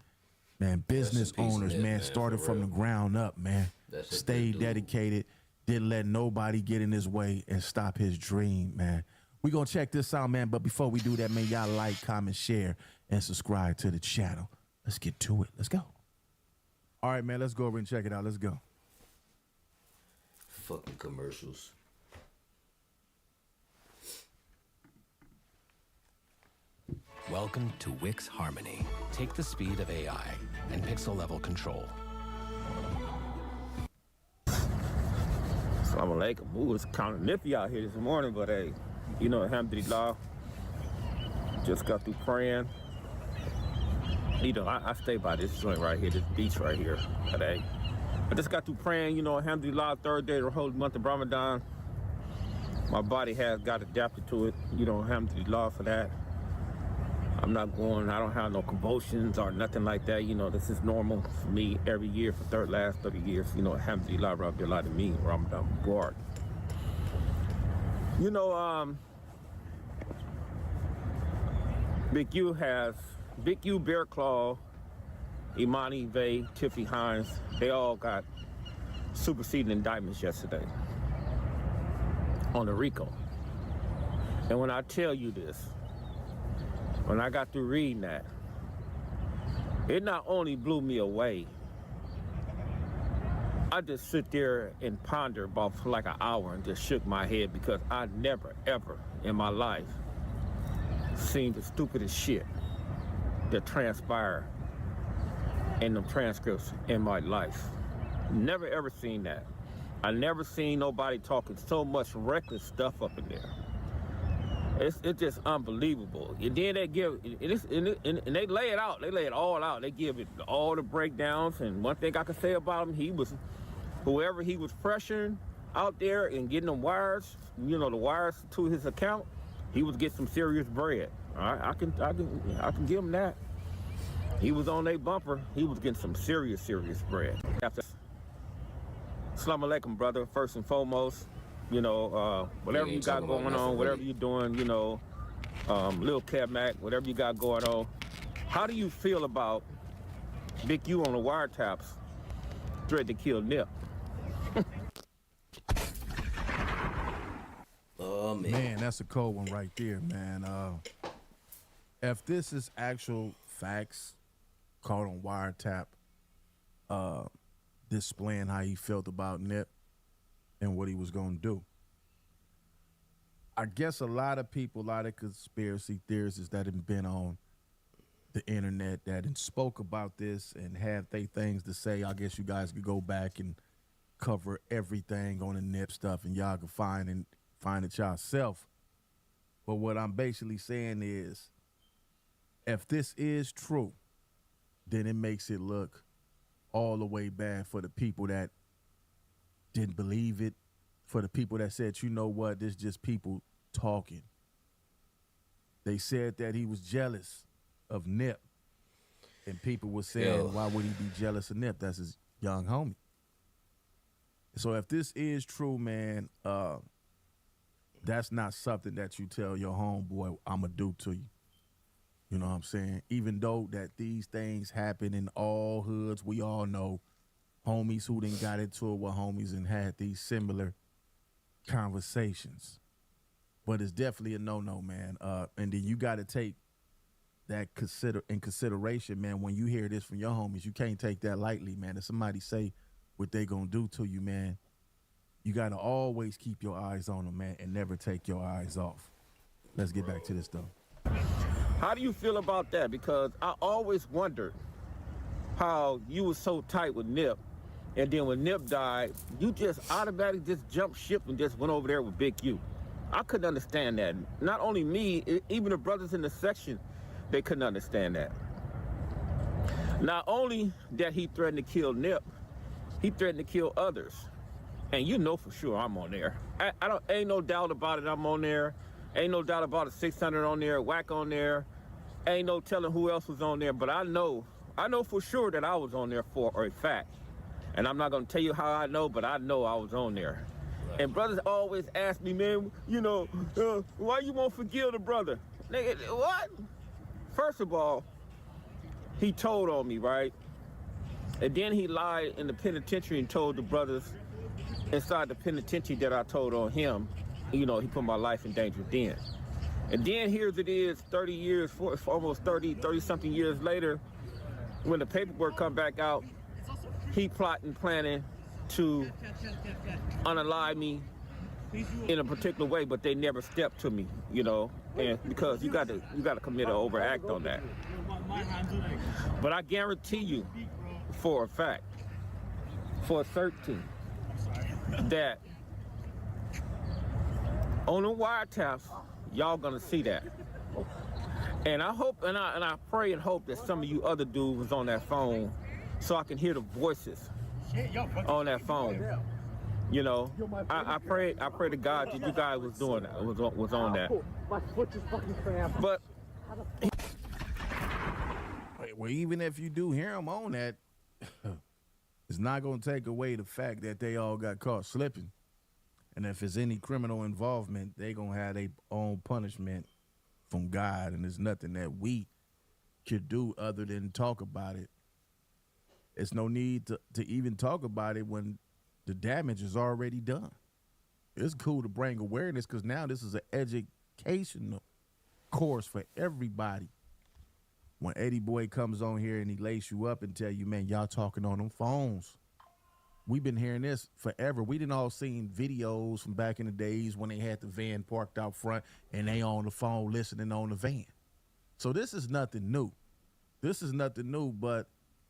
Man, business owners, Nip, man, started from the ground up, man. Stayed dedicated, didn't let nobody get in his way and stop his dream, man. We're going to check this out, man. But before we do that, man, y'all like, comment, share, and subscribe to the channel. Let's get to it. Let's go. All right, man, let's go over and check it out. Let's go. Fucking commercials. Welcome to Wix Harmony. Take the speed of AI and pixel level control. Assalamu alaikum. Ooh, it's kind of nippy out here this morning, but hey, you know, alhamdulillah, just got through praying. You know, I stay by this joint right here, this beach right here today. I just got through praying, you know, alhamdulillah, third day of the whole month of Ramadan. My body has got adapted to it, you know, alhamdulillah for that. I don't have no convulsions or nothing like that, you know, this is normal for me every year for the last 30 years, you know, alhamdulillah, Rabbil Alameen, Ramadan Mubarak. You know, Big U, Bear Claw, Imani, Vay, Tiffy Hines, they all got superseding indictments yesterday on the RICO. And when I tell you this, when I got through reading that, it not only blew me away, I just sit there and ponder about for like an hour and just shook my head, because I never, ever in my life seen the stupidest shit that transpired in the transcripts in my life. Never, ever seen that. I never seen nobody talking so much reckless stuff up in there. It's just unbelievable. And then they give, and they lay it out. They lay it all out. They give it all the breakdowns. And one thing I can say about him, whoever he was pressuring out there and getting them wires, you know, the wires to his account, he was getting some serious bread. All right, I can give him that. He was on their bumper. He was getting some serious bread. Assalamu alaikum, brother. First and foremost, You know, whatever you got going on, whatever you're doing, you know, Lil Cat Mac, whatever you got going on. How do you feel about Big U on the wiretaps, threatening to kill Nip? Oh man, that's a cold one right there, man. If this is actual facts, caught on wiretap, displaying how he felt about Nip and what he was gonna do. I guess a lot of people, a lot of conspiracy theorists that have been on the internet that spoke about this and have they things to say. I guess you guys could go back and cover everything on the Nip stuff, and y'all can find it yourself. But what I'm basically saying is, if this is true, then it makes it look all the way bad for the people that didn't believe it, for the people that said, you know what, this is just people talking. They said that he was jealous of Nip, and people were saying, why would he be jealous of Nip? That's his young homie. So if this is true, man, that's not something that you tell your homeboy, I'm going to do to you. You know what I'm saying? Even though that these things happen in all hoods, we all know homies who done got into it with homies and had these similar conversations. But it's definitely a no-no, man. And then you got to take that in consideration, man. When you hear this from your homies, you can't take that lightly, man. If somebody say what they gonna do to you, man, you got to always keep your eyes on them, man, and never take your eyes off. Let's get back to this, though. How do you feel about that? Because I always wondered how you were so tight with Nip, and then when Nip died, you just automatically just jumped ship and just went over there with Big U. I couldn't understand that. Not only me, even the brothers in the section, they couldn't understand that. Not only that he threatened to kill Nip, he threatened to kill others. And you know for sure I'm on there. Ain't no doubt about it, I'm on there. Ain't no doubt about it, 600 on there, Whack on there. Ain't no telling who else was on there, but I know for sure that I was on there for a fact. And I'm not gonna tell you how I know, but I know I was on there. Right. And brothers always ask me, man, you know, why you won't forgive the brother? Nigga, what? First of all, he told on me, right? And then he lied in the penitentiary and told the brothers inside the penitentiary that I told on him. You know, he put my life in danger then. And then here's it is 30 years, almost 30-something years later, when the paperwork come back out, he plotting, planning to unalive me in a particular way, but they never stepped to me, you know, and because you got to commit an overact on that. But I guarantee you, for a fact, for certain, that on the wiretaps, y'all gonna see that. And I hope, and I pray and hope that some of you other dudes was on that phone so I can hear the voices on that phone. You know, I pray to God that you guys was doing that, was on that. But well, even if you do hear them on that, it's not gonna take away the fact that they all got caught slipping. And if there's any criminal involvement, they gonna have their own punishment from God, and there's nothing that we could do other than talk about it. It's no need to even talk about it when the damage is already done. It's cool to bring awareness because now this is an educational course for everybody. When Eddie Boy comes on here and he lace you up and tell you, man, y'all talking on them phones. We've been hearing this forever. We didn't all seen videos from back in the days when they had the van parked out front and they on the phone listening on the van. So this is nothing new. This is nothing new, but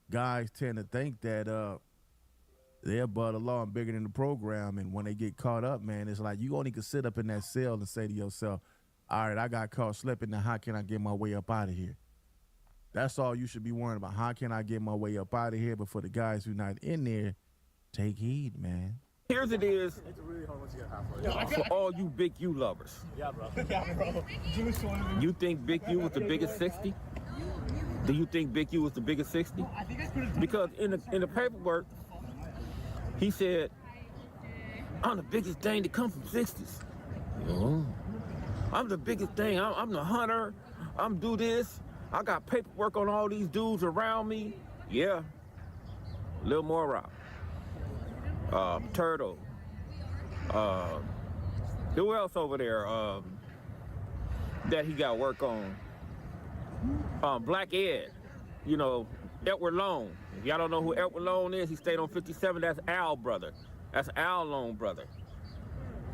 guys tend to think that they're above the law and bigger than the program. And when they get caught up, man, it's like you only can sit up in that cell and say to yourself, all right, I got caught slipping. Now how can I get my way up out of here? That's all you should be worrying about. How can I get my way up out of here? But for the guys who not in there, take heed, man. Here's it is for all you Big U lovers. Yeah, bro. Yeah, bro. You think Big U was the biggest 60? Do you think Big U was the biggest 60? Because in the paperwork, he said I'm the biggest thing to come from 60s. I'm the biggest thing. I'm the hunter. I'm do this. I got paperwork on all these dudes around me. Yeah. Lil Morrow. Turtle. Who else over there that he got work on? Black Ed. You know, Edward Long. If y'all don't know who Edward Long is, he stayed on 57. That's Al brother. That's Al Long brother.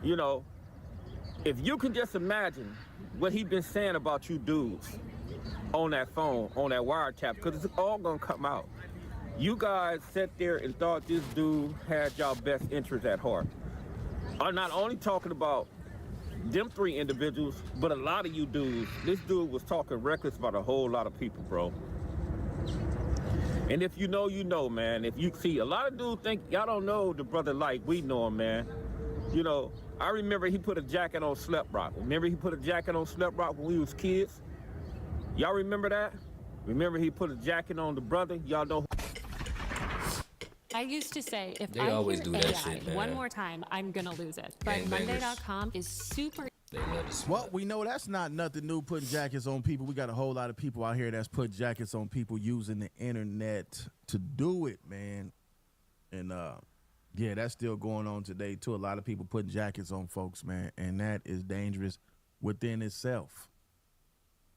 You know, if you can just imagine what he been saying about you dudes on that phone, on that wiretap, because it's all gonna come out. You guys sat there and thought this dude had y'all best interests at heart. I'm not only talking about them 3 individuals, but a lot of you dudes. This dude was talking reckless about a whole lot of people, bro. And if you know, you know, man. If you see, a lot of dudes think y'all don't know the brother like we know him, man. You know, I remember he put a jacket on Slep Rock. Remember he put a jacket on Slep Rock when we was kids? Y'all remember that? Remember he put a jacket on the brother? Y'all know. I used to say, if They I always hear do that AI shit, man. one more time, I'm gonna lose it. But Gangbangers. Monday.com is super. They love to Well, we know that's not nothing new, putting jackets on people. We got a whole lot of people out here that's put jackets on people using the internet to do it, man. And yeah, that's still going on today too. A lot of people putting jackets on folks, man, and that is dangerous within itself.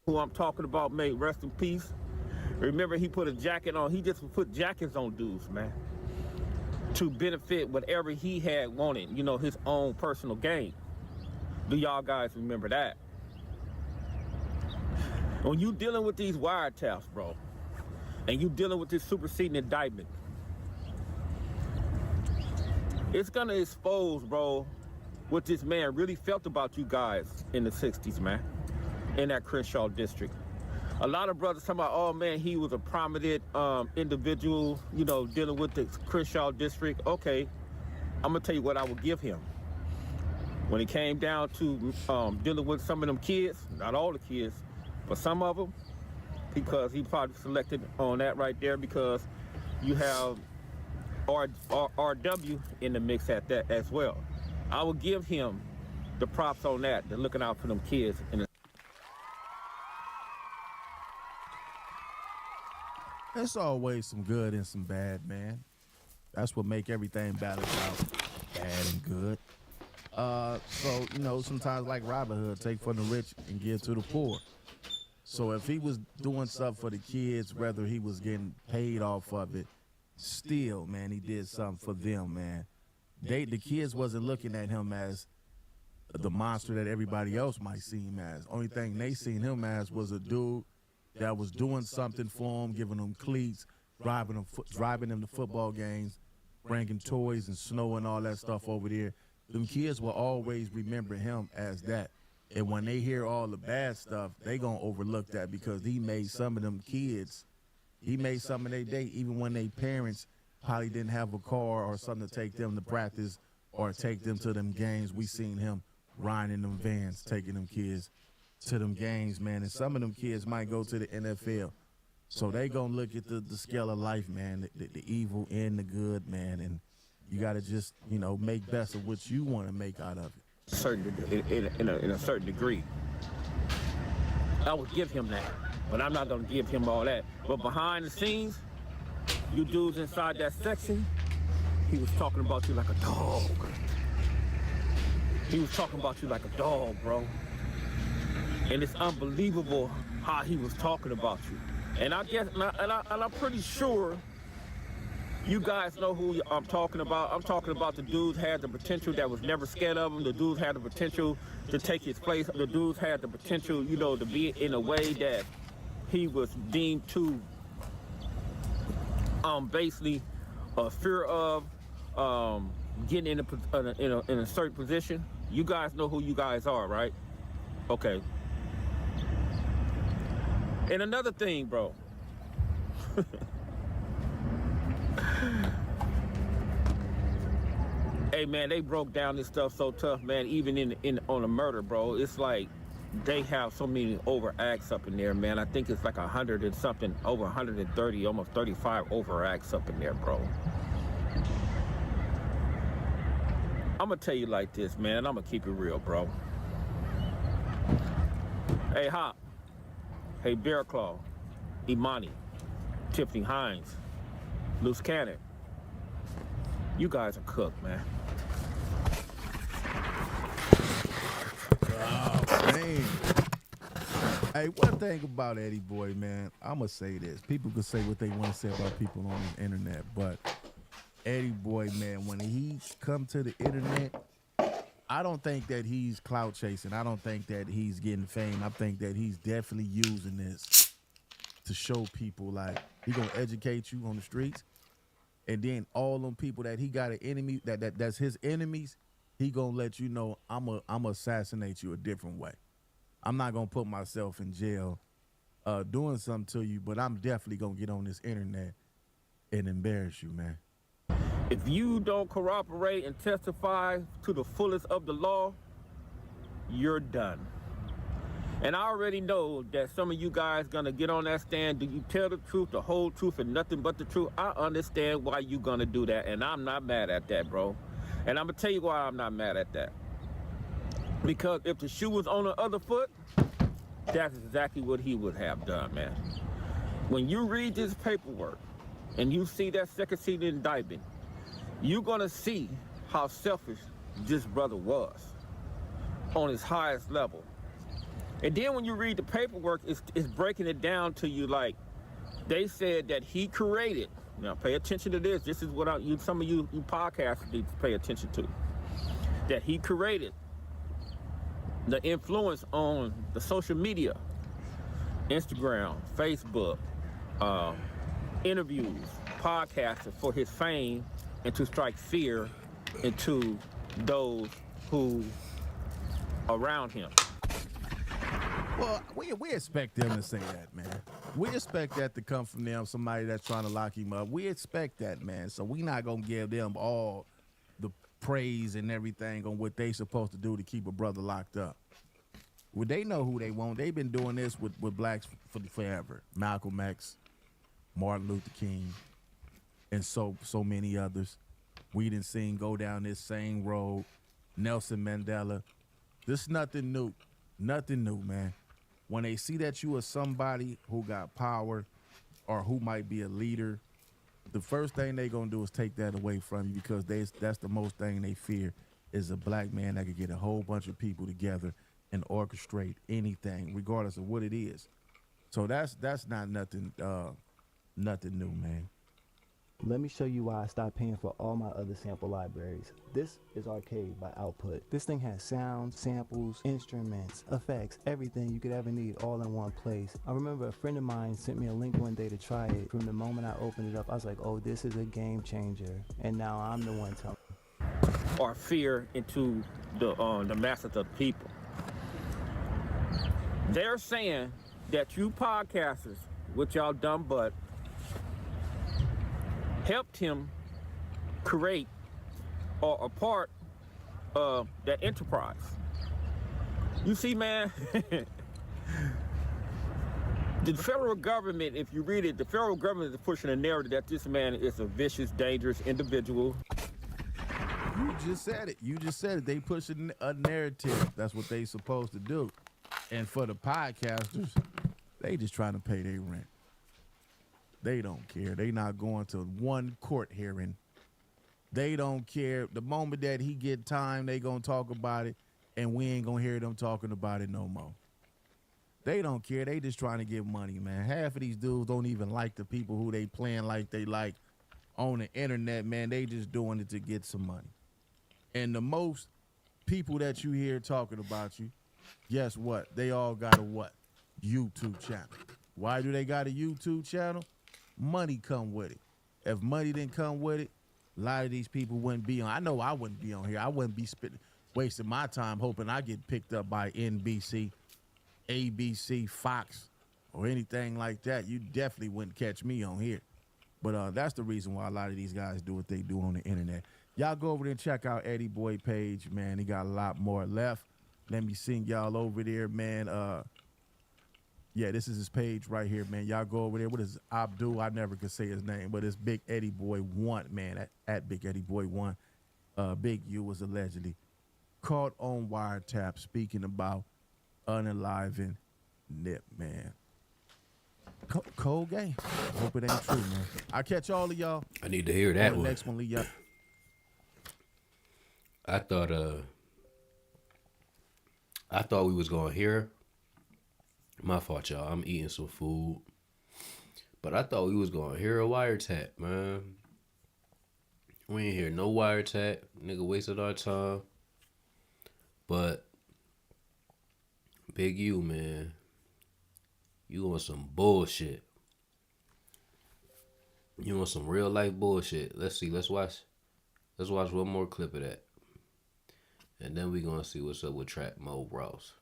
Who I'm talking about, may rest in peace. Remember he put a jacket on. He just put jackets on dudes, man, to benefit whatever he had wanted, you know, his own personal gain. Do y'all guys remember that? When you dealing with these wiretaps, bro, and you dealing with this superseding indictment, it's gonna expose, bro, what this man really felt about you guys in the 60s, man, in that Crenshaw district. A lot of brothers talking about, oh man, he was a prominent individual, you know, dealing with the Crenshaw district. Okay, I'm gonna tell you what I would give him. When it came down to dealing with some of them kids, not all the kids, but some of them, because he probably selected on that right there because you have RW in the mix at that as well. I would give him the props on that, the looking out for them kids. There's always some good and some bad, man. That's what make everything balance out, bad and good. So, you know, sometimes like Robin Hood, take from the rich and give to the poor. So if he was doing stuff for the kids, whether he was getting paid off of it, still, man, he did something for them, man. The kids wasn't looking at him as the monster that everybody else might see him as. Only thing they seen him as was a dude that was doing something for him, giving them cleats, driving them to football games, bringing toys and snow and all that stuff over there. Them kids will always remember him as that. And when they hear all the bad stuff, they gonna overlook that because he made some of them kids, he made some of their day, even when their parents probably didn't have a car or something to take them to practice or take them to them games. We seen him riding in them vans, taking them kids to them games, man. And some of them kids might go to the NFL. So they gonna look at the scale of life, man, the evil and the good, man. And you got to just, you know, make best of what you want to make out of it. In a certain degree. I would give him that, but I'm not going to give him all that. But behind the scenes, you dudes inside that section, he was talking about you like a dog. He was talking about you like a dog, bro. And it's unbelievable how he was talking about you. And I guess, and I'm pretty sure you guys know who I'm talking about. I'm talking about the dudes had the potential that was never scared of him. The dudes had the potential to take his place. The dudes had the potential, you know, to be in a way that he was deemed to basically fear of getting in a certain position. You guys know who you guys are, right? Okay. And another thing, bro. Hey man, they broke down this stuff so tough, man. Even on a murder, bro, it's like they have so many over acts up in there, man. I think it's like 100 and something, over 130, almost 35 over acts up in there, bro. I'm gonna tell you like this, man. I'm gonna keep it real, bro. Hey, Hop. Hey, Bear Claw. Imani. Tiffany Hines. Loose Cannon. You guys are cooked, man. Oh, man. Hey, one thing about Eddie Boy, man, I'm going to say this. People can say what they want to say about people on the internet, but Eddie Boy, man, when he come to the internet, I don't think that he's clout chasing. I don't think that he's getting fame. I think that he's definitely using this to show people, like, he going to educate you on the streets, and then all them people that he got an enemy, that's his enemies, he going to let you know, I'm going to assassinate you a different way. I'm not going to put myself in jail doing something to you, but I'm definitely going to get on this internet and embarrass you, man. If you don't cooperate and testify to the fullest of the law, you're done. And I already know that some of you guys gonna get on that stand. Do you tell the truth, the whole truth, and nothing but the truth? I understand why you gonna do that, and I'm not mad at that, bro. And I'm gonna tell you why I'm not mad at that. Because if the shoe was on the other foot, that's exactly what he would have done, man. When you read this paperwork and you see that second-degree indictment, you're gonna see how selfish this brother was on his highest level. And then when you read the paperwork, it's breaking it down to you like they said that he created. Now pay attention to this. This is what some of you podcasters need to pay attention to. That he created the influence on the social media, Instagram, Facebook, interviews, podcasting for his fame and to strike fear into those who around him. Well, we expect them to say that, man. We expect that to come from them, somebody that's trying to lock him up. We expect that, man. So we not going to give them all the praise and everything on what they supposed to do to keep a brother locked up. Well, they know who they want. They've been doing this with blacks forever. Malcolm X, Martin Luther King, and so many others. We done seen go down this same road. Nelson Mandela. This is nothing new. Nothing new, man. When they see that you are somebody who got power or who might be a leader, the first thing they gonna do is take that away from you, because that's the most thing they fear is a black man that could get a whole bunch of people together and orchestrate anything, regardless of what it is. So that's not nothing new, man. Let me show you why I stopped paying for all my other sample libraries. This is Arcade by Output. This thing has sounds, samples, instruments, effects, everything you could ever need all in one place. I remember a friend of mine sent me a link one day to try it. From the moment I opened it up, I was like, oh, this is a game changer. And now I'm the one telling. Or fear into the masses of the people. They're saying that you podcasters, with y'all dumb butt, helped him create or a part of that enterprise. You see, man, the federal government, if you read it, the federal government is pushing a narrative that this man is a vicious, dangerous individual. You just said it. They pushing a narrative. That's what they supposed to do. And for the podcasters, they just trying to pay their rent. They don't care. They not going to one court hearing. They don't care. The moment that he get time, they gonna talk about it, and we ain't gonna hear them talking about it no more. They don't care. They just trying to get money, man. Half of these dudes don't even like the people who they playing like they like on the internet, man. They just doing it to get some money. And the most people that you hear talking about you, guess what? They all got a what? YouTube channel. Why do they got a YouTube channel? Money come with it. If money didn't come with it, a lot of these people wouldn't be on. I know I wouldn't be on here. I wouldn't be wasting my time hoping I get picked up by NBC, ABC, Fox, or anything like that. You definitely wouldn't catch me on here. But that's the reason why a lot of these guys do what they do on the internet. Y'all go over there and check out Eddie Boy page, man. He got a lot more left. Let me sing y'all over there, man. Yeah, this is his page right here, man. Y'all go over there. What is Abdul? I never could say his name, but it's Big Eddie Boy 1, man. At Big Eddie Boy 1. Big U was allegedly caught on wiretap speaking about unaliving Nip, man. Cold game. Hope it ain't true, man. I'll catch all of y'all. I need to hear that on the one. next one, Lee. I thought we was gonna hear. My fault, y'all. I'm eating some food. But I thought we was gonna hear a wiretap, man. We ain't hear no wiretap. Nigga wasted our time. But Big U, man. You on some bullshit. You on some real life bullshit. Let's see. Let's watch one more clip of that. And then we gonna see what's up with Trap Mo Ross.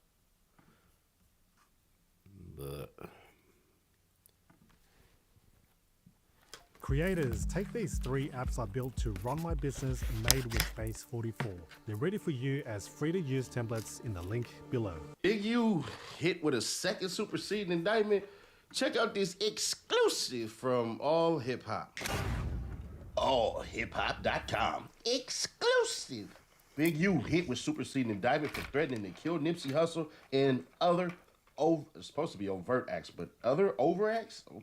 But Creators, take these 3 apps I built to run my business made with Base 44. They're ready for you as free-to-use templates in the link below. Big U hit with a second superseding indictment. Check out this exclusive from All Hip Hop. AllHipHop.com. Exclusive. Big U hit with superseding indictment for threatening to kill Nipsey Hussle and other, it's supposed to be overt acts, but other overacts? Oh,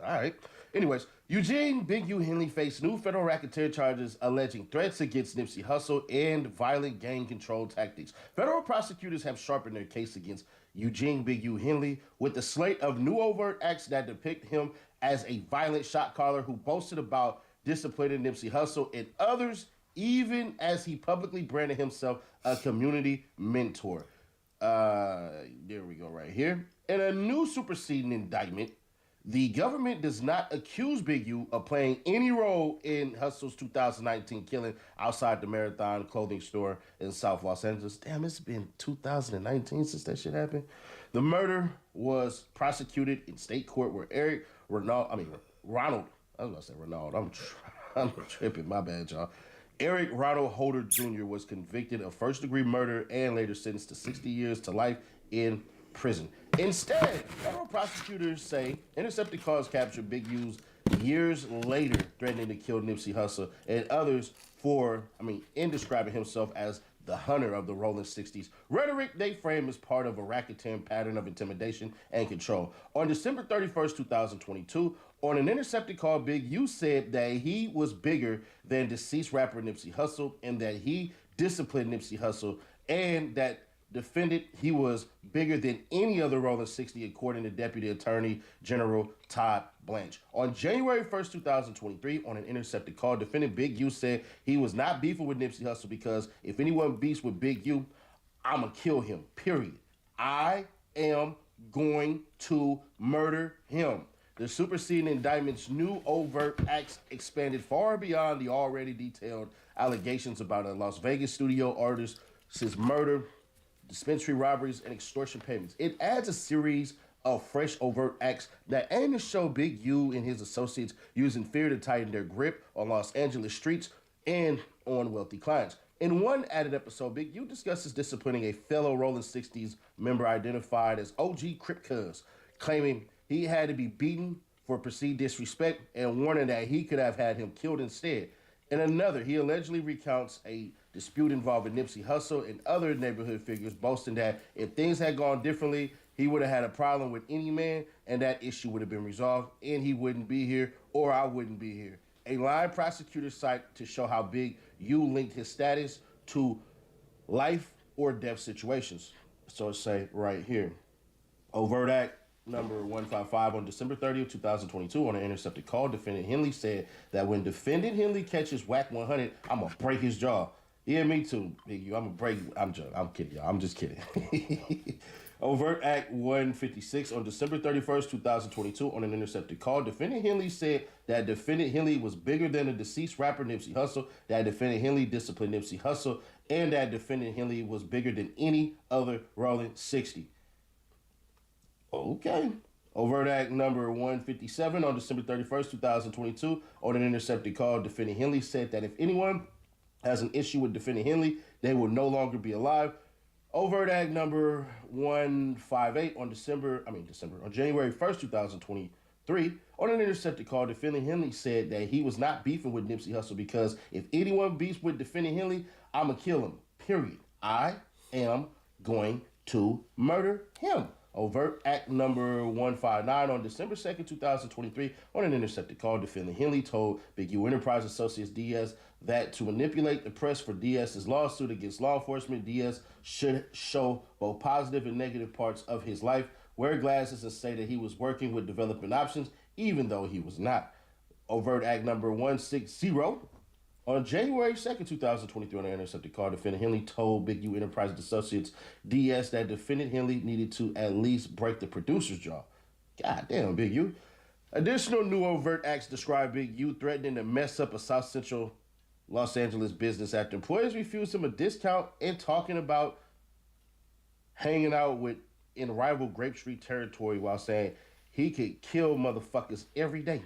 all right. Anyways, Eugene Big U Henley faced new federal racketeer charges alleging threats against Nipsey Hussle and violent gang control tactics. Federal prosecutors have sharpened their case against Eugene Big U Henley with a slate of new overt acts that depict him as a violent shot caller who boasted about disciplining Nipsey Hussle and others, even as he publicly branded himself a community mentor. There we go right here. In a new superseding indictment, the government does not accuse Big U of playing any role in Hussle's 2019 killing outside the Marathon clothing store in South Los Angeles. Damn, it's been 2019 since that shit happened. The murder was prosecuted in state court where Ronald, I was gonna say Ronald, I'm tripping, my bad, y'all. Eric Ronald Holder Jr. was convicted of first-degree murder and later sentenced to 60 years to life in prison. Instead, federal prosecutors say intercepted calls captured Big U's years later threatening to kill Nipsey Hussle and others in describing himself as the hunter of the Rolling 60s. Rhetoric they frame as part of a racketeering pattern of intimidation and control. On December 31st, 2022, on an intercepted call, Big U said that he was bigger than deceased rapper Nipsey Hussle and that he disciplined Nipsey Hussle and that defended he was bigger than any other Rolling 60, according to Deputy Attorney General Todd Blanche. On January 1st, 2023, on an intercepted call, defendant Big U said he was not beefing with Nipsey Hussle because if anyone beefs with Big U, I'ma kill him, period. I am going to murder him. The superseding indictment's new overt acts expanded far beyond the already detailed allegations about a Las Vegas studio artist's murder, dispensary robberies, and extortion payments. It adds a series of fresh overt acts that aim to show Big U and his associates using fear to tighten their grip on Los Angeles streets and on wealthy clients. In one added episode, Big U discusses disciplining a fellow Rolling 60s member identified as OG Crip Cuz, claiming he had to be beaten for perceived disrespect and warning that he could have had him killed instead. In another, he allegedly recounts a dispute involving Nipsey Hussle and other neighborhood figures, boasting that if things had gone differently, he would have had a problem with any man and that issue would have been resolved and he wouldn't be here or I wouldn't be here. A line prosecutor cite to show how Big U linked his status to life or death situations. So it say right here, overt act number 155 on December 30th, 2022, on an intercepted call, defendant Henley said that when defendant Henley catches whack 100, I'm gonna break his jaw. Yeah, me too, Big U. I'm kidding, y'all. I'm just kidding. Overt Act 156 on December 31st, 2022, on an intercepted call, defendant Henley said that defendant Henley was bigger than the deceased rapper Nipsey Hussle, that defendant Henley disciplined Nipsey Hussle, and that defendant Henley was bigger than any other Rolling 60. Okay. Overt Act number 157 on December 31st, 2022, on an intercepted call, defendant Henley said that if anyone has an issue with defendant Henley, they will no longer be alive. Overt Act number 158 on January 1st, 2023, On an intercepted call, defending Henley said that he was not beefing with Nipsey Hussle because if anyone beefs with defending Henley, I'ma kill him. Period. I am going to murder him. Overt Act number 159 on December 2nd, 2023, on an intercepted call, defending Henley told Big U Enterprise Associates DS that to manipulate the press for DS's lawsuit against law enforcement, DS should show both positive and negative parts of his life, wear glasses, and say that he was working with development options, even though he was not. Overt Act number 160 on January 2nd, 2023, on an intercepted call, defendant Henley told Big U Enterprise Associates DS that defendant Henley needed to at least break the producer's jaw. God damn, Big U. Additional new overt acts describe Big U threatening to mess up a South Central Los Angeles business after employees refused him a discount and talking about hanging out with in rival Grape Street territory while saying he could kill motherfuckers every day.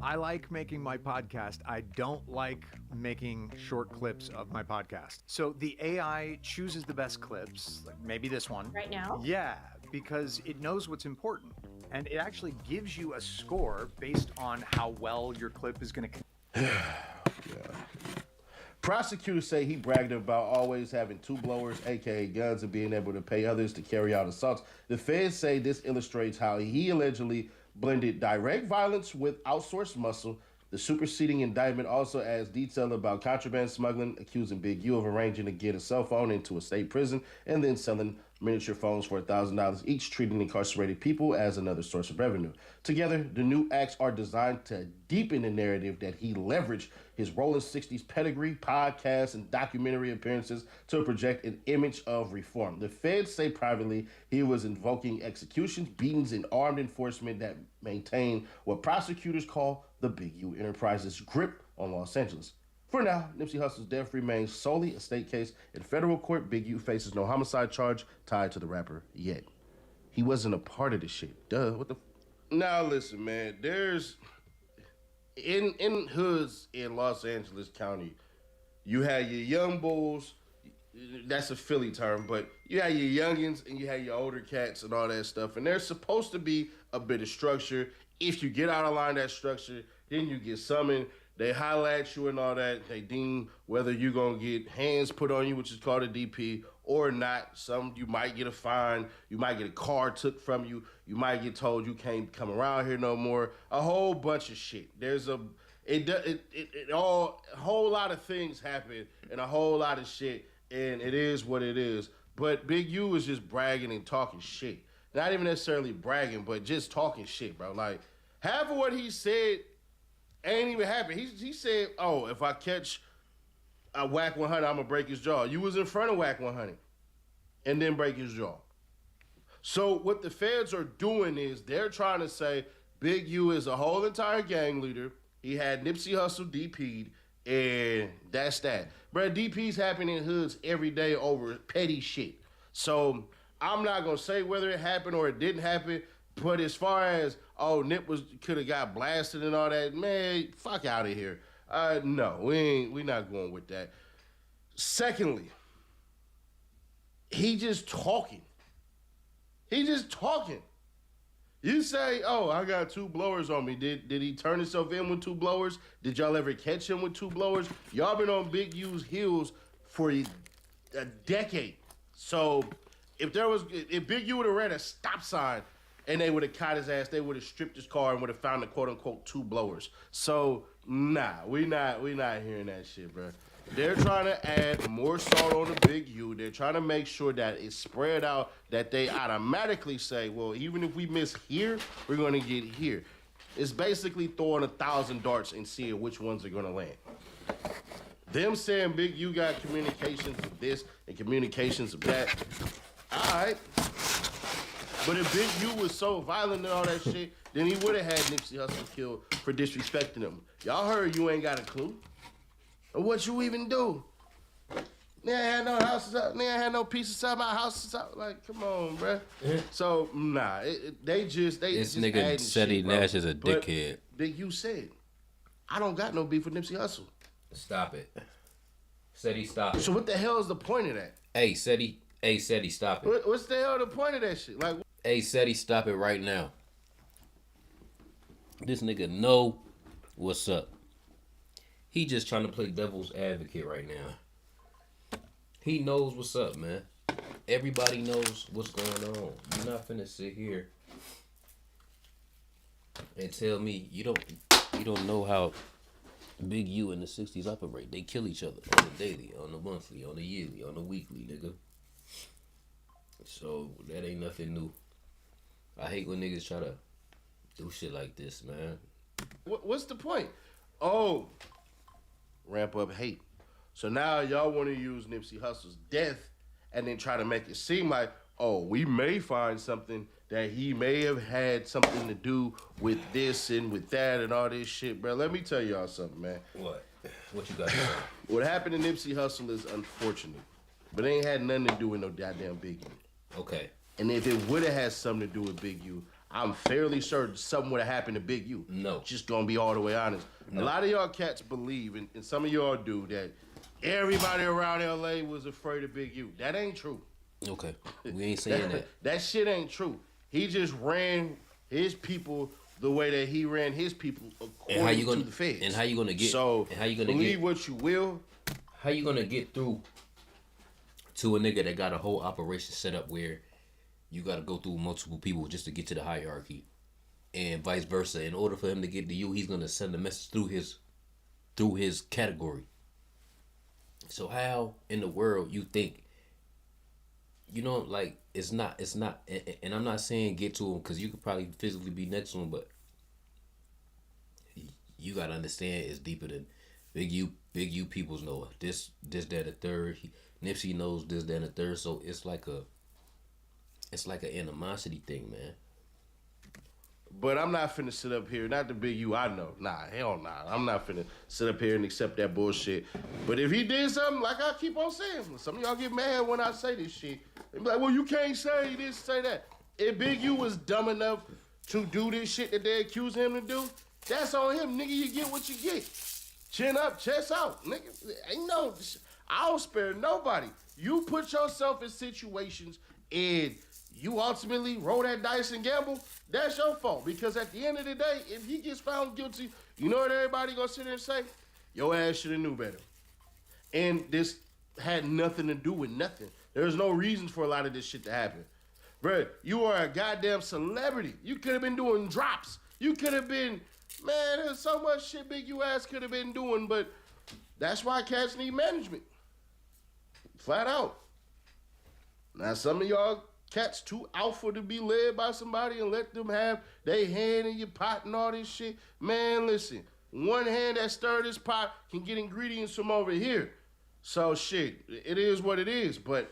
I like making my podcast. I don't like making short clips of my podcast. So the AI chooses the best clips, like maybe this one. Right now? Yeah, because it knows what's important. And it actually gives you a score based on how well your clip is going to... Prosecutors say he bragged about always having two blowers, aka guns, and being able to pay others to carry out assaults. The feds say this illustrates how he allegedly blended direct violence with outsourced muscle. The superseding indictment also adds detail about contraband smuggling, accusing Big U of arranging to get a cell phone into a state prison and then selling miniature phones for $1,000 each, treating incarcerated people as another source of revenue. Together, the new acts are designed to deepen the narrative that he leveraged his Rolling 60s pedigree, podcasts, and documentary appearances to project an image of reform. The feds say privately he was invoking executions, beatings, and armed enforcement that maintain what prosecutors call the Big U Enterprise's grip on Los Angeles. For now, Nipsey Hussle's death remains solely a state case. In federal court, Big U faces no homicide charge tied to the rapper yet. He wasn't a part of this shit. Duh, what the... Now listen, man, there's... In hoods in Los Angeles County, you had your young bulls, that's a Philly term, but you had your youngins and you had your older cats and all that stuff, and there's supposed to be a bit of structure. If you get out of line that structure, then you get summoned. They holler at you and all that. They deem whether you're going to get hands put on you, which is called a DP, or not. You might get a fine. You might get a car took from you. You might get told you can't come around here no more. A whole bunch of shit. There's a whole lot of things happen and a whole lot of shit, and it is what it is. But Big U is just bragging and talking shit. Not even necessarily bragging, but just talking shit, bro. Like, half of what he said ain't even happened. He said, oh, if I catch a Whack 100, I'm going to break his jaw. You was in front of Whack 100 and then break his jaw. So what the feds are doing is they're trying to say Big U is a whole entire gang leader. He had Nipsey Hussle DP'd, and that's that. Bruh, DPs happen in hoods every day over petty shit. So I'm not going to say whether it happened or it didn't happen, but as far as, oh, Nip could have got blasted and all that, man, fuck out of here. No, we not going with that. Secondly, he just talking. He just talking. You say, oh, I got two blowers on me. Did he turn himself in with two blowers? Did y'all ever catch him with two blowers? Y'all been on Big U's heels for a decade. So if Big U would have read a stop sign and they would have caught his ass, they would have stripped his car and would have found the quote unquote two blowers. So nah, we not hearing that shit, bro. They're trying to add more salt on the Big U. They're trying to make sure that it's spread out, that they automatically say, well, even if we miss here, we're going to get here. It's basically throwing 1,000 darts and seeing which ones are going to land. Them saying Big U got communications of this and communications of that, all right. But if Big U was so violent and all that shit, then he would have had Nipsey Hussle killed for disrespecting him. Y'all heard you ain't got a clue. Or what you even do? Nigga had no houses up. Nigga had no pieces of my houses up. Like, come on, bruh. So, nah, they just this nigga said he Nash is a dickhead. Big U said, I don't got no beef with Nipsey Hussle. Stop it. Said he stopped it. So what the hell is the point of that? Said he stopped it. What's the hell the point of that shit? Like, said he stop it right now. This nigga know what's up. He just trying to play devil's advocate right now. He knows what's up, man. Everybody knows what's going on. You're not finna sit here and tell me you don't know how Big U in the 60s operate. They kill each other on the daily, on the monthly, on the yearly, on the weekly, nigga. So that ain't nothing new. I hate when niggas try to do shit like this, man. What's the point? Oh, ramp up hate. So now y'all want to use Nipsey Hussle's death and then try to make it seem like, oh, we may find something that he may have had something to do with this and with that and all this shit, bro. Let me tell y'all something, man. What? What you got to say? What happened to Nipsey Hussle is unfortunate, but it ain't had nothing to do with no goddamn Big U. Okay. And if it would have had something to do with Big U, I'm fairly certain something would have happened to Big U. No. Just gonna be all the way honest. No. A lot of y'all cats believe, and some of y'all do, that everybody around LA was afraid of Big U. That ain't true. Okay. We ain't saying that. That shit ain't true. He just ran his people the way that he ran his people according to the feds. And how you gonna get? So and how you gonna believe get, what you will. How you gonna get through to a nigga that got a whole operation set up where you gotta go through multiple people just to get to the hierarchy, and vice versa. In order for him to get to you, he's gonna send a message through his category. So how in the world you think? You know, like, it's not, and I'm not saying get to him because you could probably physically be next to him, but you gotta understand it's deeper than Big U peoples know this, that, the third. Nipsey knows this, that, and the third. So it's like an animosity thing, man. But I'm not finna sit up here, not the Big U I know. Nah, hell nah. I'm not finna sit up here and accept that bullshit. But if he did something, like I keep on saying, some of y'all get mad when I say this shit. They be like, well, you can't say this, say that. If Big U was dumb enough to do this shit that they accuse him to do, that's on him, nigga. You get what you get. Chin up, chest out, nigga. Ain't no, I don't spare nobody. You put yourself in situations and you ultimately roll that dice and gamble, that's your fault. Because at the end of the day, if he gets found guilty, you know what everybody gonna sit there and say? Your ass should have knew better. And this had nothing to do with nothing. There's no reasons for a lot of this shit to happen. Bruh, you are a goddamn celebrity. You could have been doing drops. You could have been, man, there's so much shit Big U ass could have been doing, but that's why cats need management. Flat out. Now some of y'all cats too alpha to be led by somebody and let them have their hand in your pot and all this shit. Man, listen, one hand that stir this pot can get ingredients from over here. So shit, it is what it is. But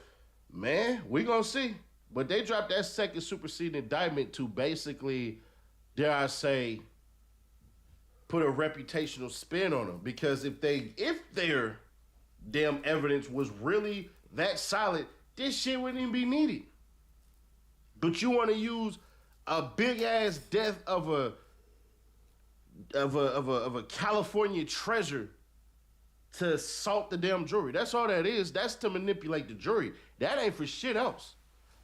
man, we gonna see. But they dropped that second superseding indictment to basically, dare I say, put a reputational spin on them. Because if their damn evidence was really that solid, this shit wouldn't even be needed. But you want to use a big ass death of a California treasure to assault the damn jury. That's all that is. That's to manipulate the jury. That ain't for shit else.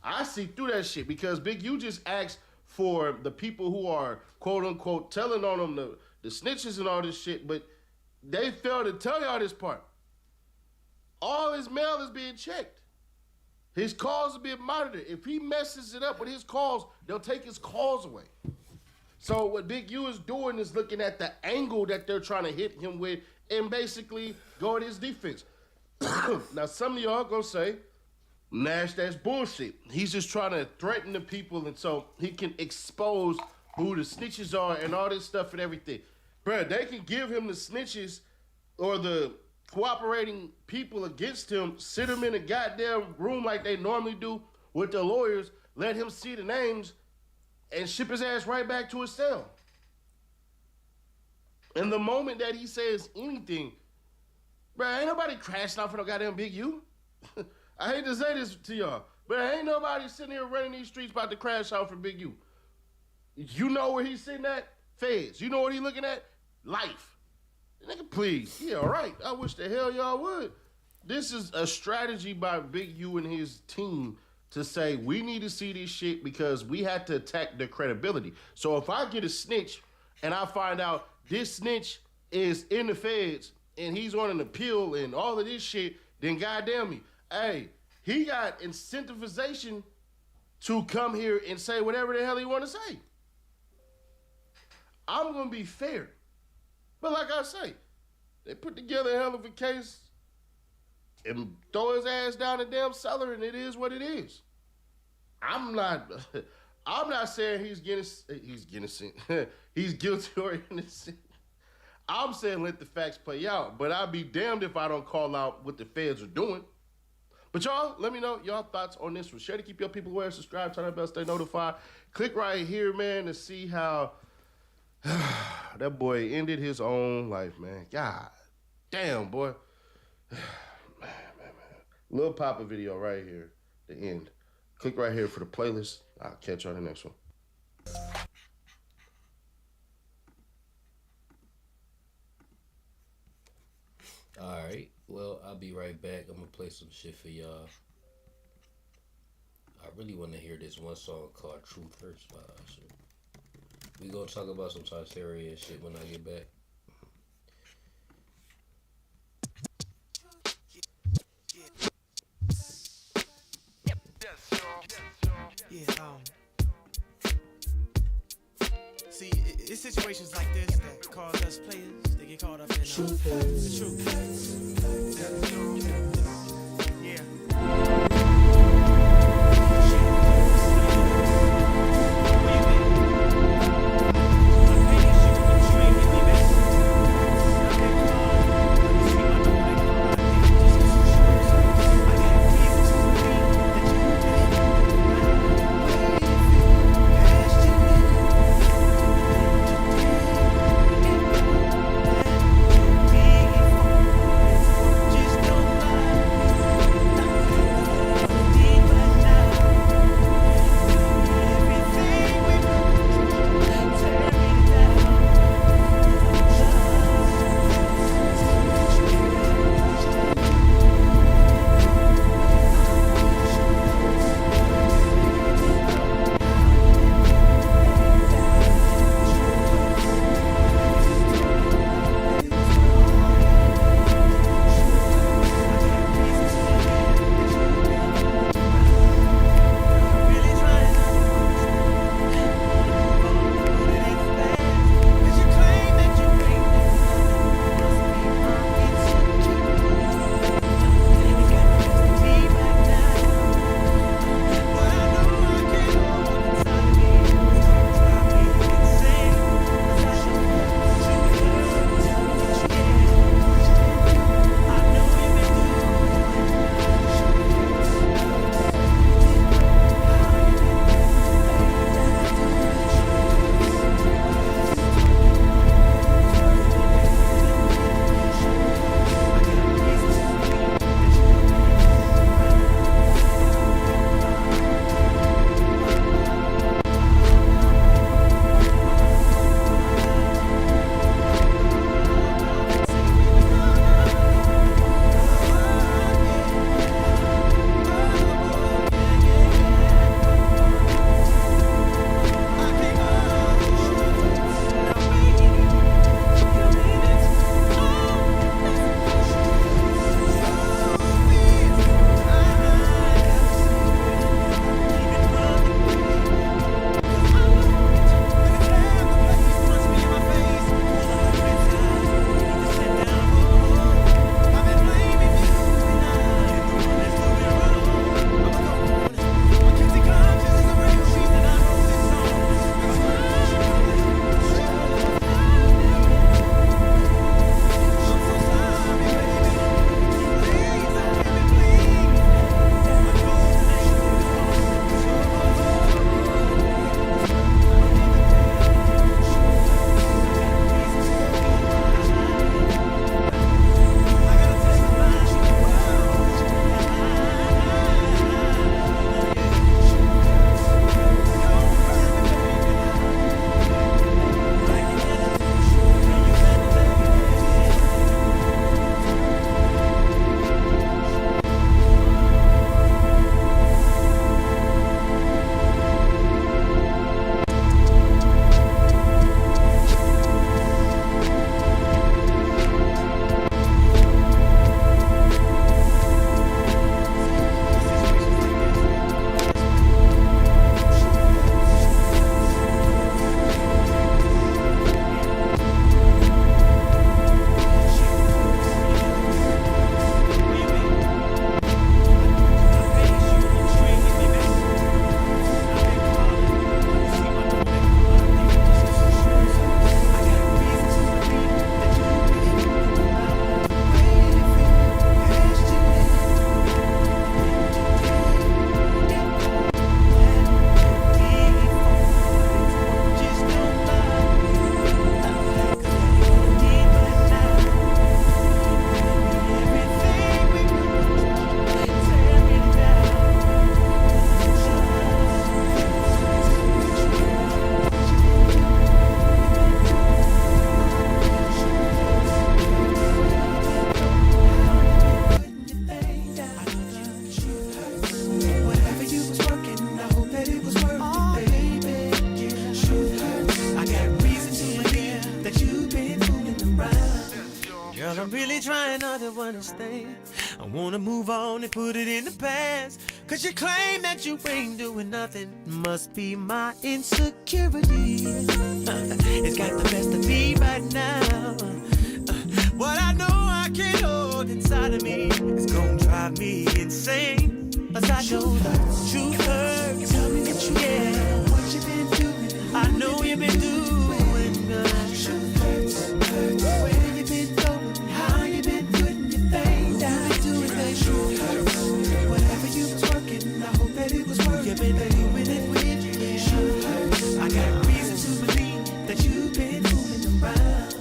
I see through that shit because Big U just asked for the people who are quote unquote telling on him the snitches and all this shit, but they failed to tell y'all this part. All his mail is being checked. His calls are being monitored. If he messes it up with his calls, they'll take his calls away. So what Big U is doing is looking at the angle that they're trying to hit him with and basically go at his defense. Now, some of y'all gonna say, Nash, that's bullshit. He's just trying to threaten the people and so he can expose who the snitches are and all this stuff and everything. Bruh, they can give him the snitches or the cooperating people against him, sit him in a goddamn room like they normally do with the lawyers, let him see the names, and ship his ass right back to his cell. And the moment that he says anything, bruh, ain't nobody crashing out for no goddamn Big U. I hate to say this to y'all, but ain't nobody sitting here running these streets about to crash out for Big U. You know where he's sitting at? Feds. You know what he's looking at? Life. Nigga, please. Yeah, all right. I wish the hell y'all would. This is a strategy by Big U and his team to say, we need to see this shit because we had to attack their credibility. So if I get a snitch and I find out this snitch is in the feds and he's on an appeal and all of this shit, then goddamn me, hey, he got incentivization to come here and say whatever the hell he want to say. I'm gonna be fair, but like I say, they put together a hell of a case and throw his ass down the damn cellar, and it is what it is. I'm not saying he's guilty or innocent. I'm saying let the facts play out, but I'll be damned if I don't call out what the feds are doing. But y'all, let me know y'all thoughts on this one. Share to keep your people aware, subscribe, turn that bell, stay notified. Click right here, man, to see how that boy ended his own life, man. God damn, boy. Man. Lil Papa video right here, the end. Click right here for the playlist. I'll catch you on the next one. All right. Well, I'll be right back. I'm gonna play some shit for y'all. I really want to hear this one song called Truth Hurts by Usher. We gonna talk about some Tartaria and shit when I get back. See, it's situations like this that cause us players to get caught up in the truth. Yeah. understand. I wanna move on and put it in the past. Cause you claim that you ain't doing nothing. Must be my insecurity. It's got the best of me right now. What I know I can't hold inside of me is gonna drive me insane. Cause I know the truth hurts. Tell me that you what you been doing. I know you've been doing good. Truth hurts, hurts. Where you been going? How you been putting your thing down? You doing that truth hurts. Whatever you was working, I hope that it was working. You've been doing it with me. Truth hurts. I got reason to believe that you've been moving around.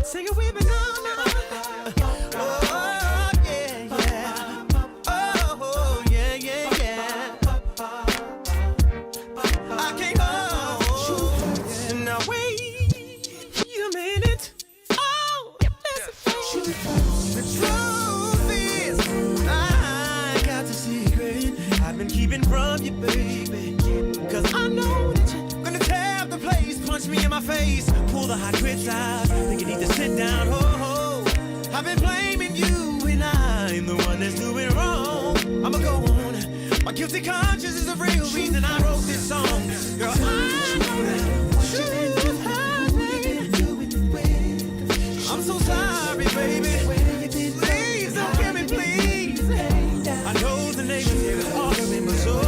Sing it with me now. Oh, yeah, yeah. Oh, yeah, yeah, yeah. I can't hold. Now wait a minute. Oh, listen. The truth is, I got the secret I've been keeping from you, baby. Cause I know that you're gonna tear up the place, punch me in my face, pull the hot grits out. Think you need to sit down, ho ho. I've been blaming you, and I'm the one that's doing wrong. I'ma go on. My guilty conscience is the real reason I wrote this song. Girl, I know that truth hurts me. I'm so sorry, baby. Please don't kill me, please. I know the neighbors here is arguing, but so I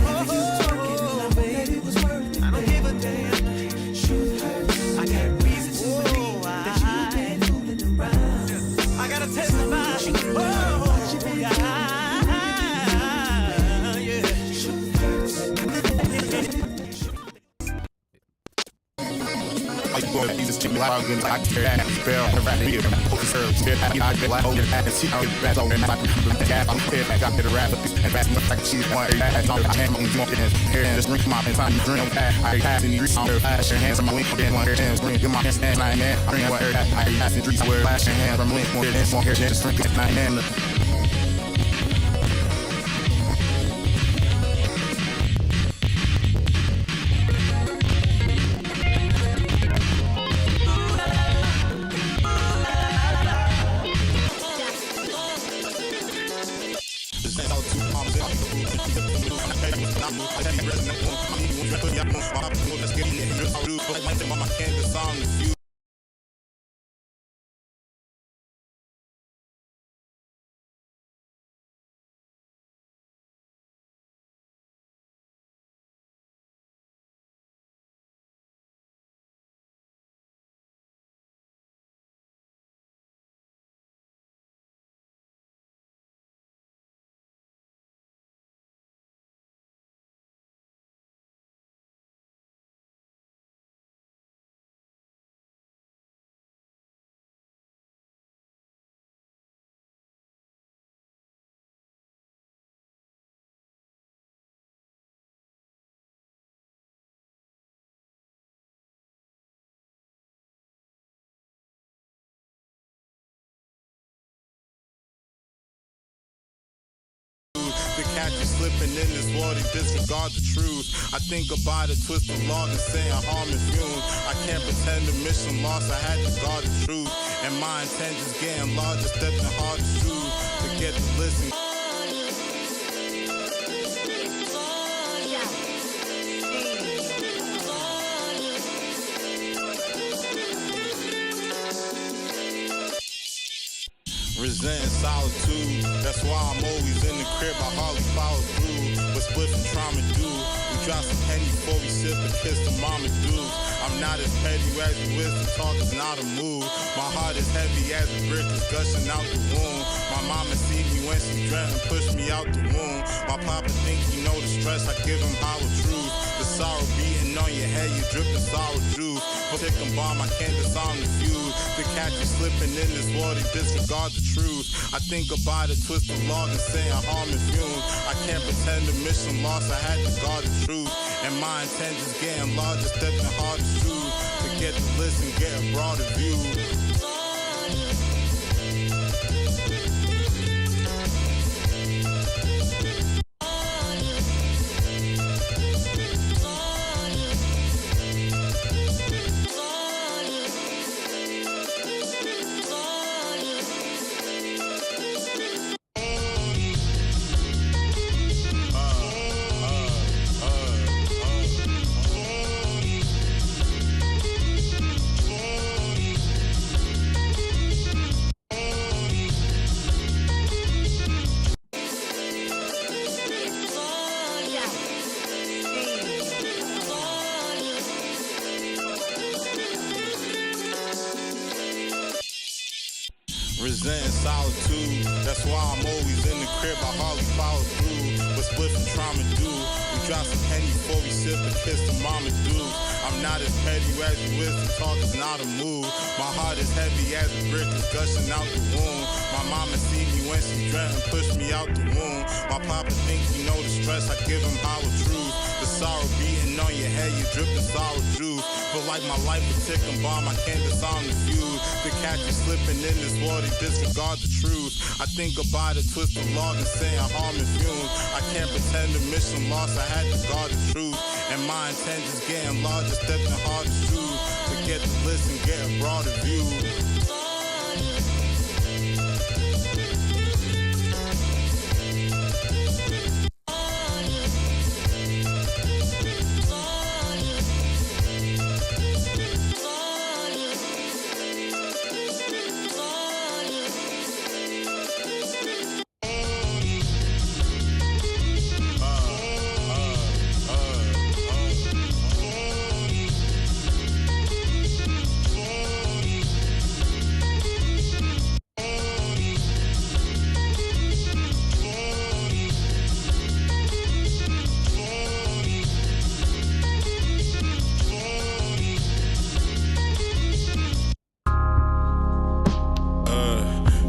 don't give a damn. Truth hurts. I got reason to believe that you've been fooling around. I gotta testify. Oh, yeah. Truth hurts. I go to Jesus, chicken, like, I care that, spell, and rap, beer, serve, spit, I get like, oh, yeah, and see, I'll get back over, and I can the gas, I'm here, I got to the rap, and that's not like cheese, one, I know, I can't move, here, and just drink my time, dream, I pass in the streets, I'm flash your hands from my link, then one, hands, green, get my hands, and I ain't, I bring what, I pass in the streets, where flash your hands from link, more than one, here, just drink it, 9 and to catch you slipping in this water, disregard the truth. I think about it, twist the law and saying harm and fumes. I can't pretend the mission lost, I had to guard the truth. And my intentions getting larger, stepping hard to shoes. Forget to listen. Resenting solitude, that's why I'm always in the crib, I hardly follow through. But split from trauma do, we drop some penny before we sip and kiss the mama dudes. I'm not as petty as you wish, the talk is not a move. My heart is heavy as a brick is gushing out the womb. My mama see me when she dreamt and pushed me out the womb. My papa think he know the stress, I give him how it truth. The sorrow beating on your head, you dripping sorrow juice. Pick and bomb, I can't disarm the fuse. To catch you slipping in this water, disregard the truth. I think about it, twist the law and saying harm and fumes. I can't pretend the mission lost, I had to guard the truth. And my intentions getting larger, stepping hard to shoes. Forget to listen, get a broader view. Resenting solitude. That's why I'm always in the crib. I hardly follow through. But split from trauma do. We drop some penny before we sip and kiss the mama dudes. I'm not as petty as you is. The talk is not a move. My heart is heavy as a brick is gushing out the womb. My mama see me when she dreamt and pushed me out the womb. My papa thinks he know the stress. I give him how it truth. The sorrow beating on your head, you dripping sour juice. But like my life a ticking bomb, I can't disarm the fuse. The catch you slipping in this water, disregard the truth. I think about it, twist the log and saying harm and fumes. I can't pretend the mission lost, I had to guard the truth. And my intentions getting larger, stepping hard to shoes. To get to listen, get a broader view.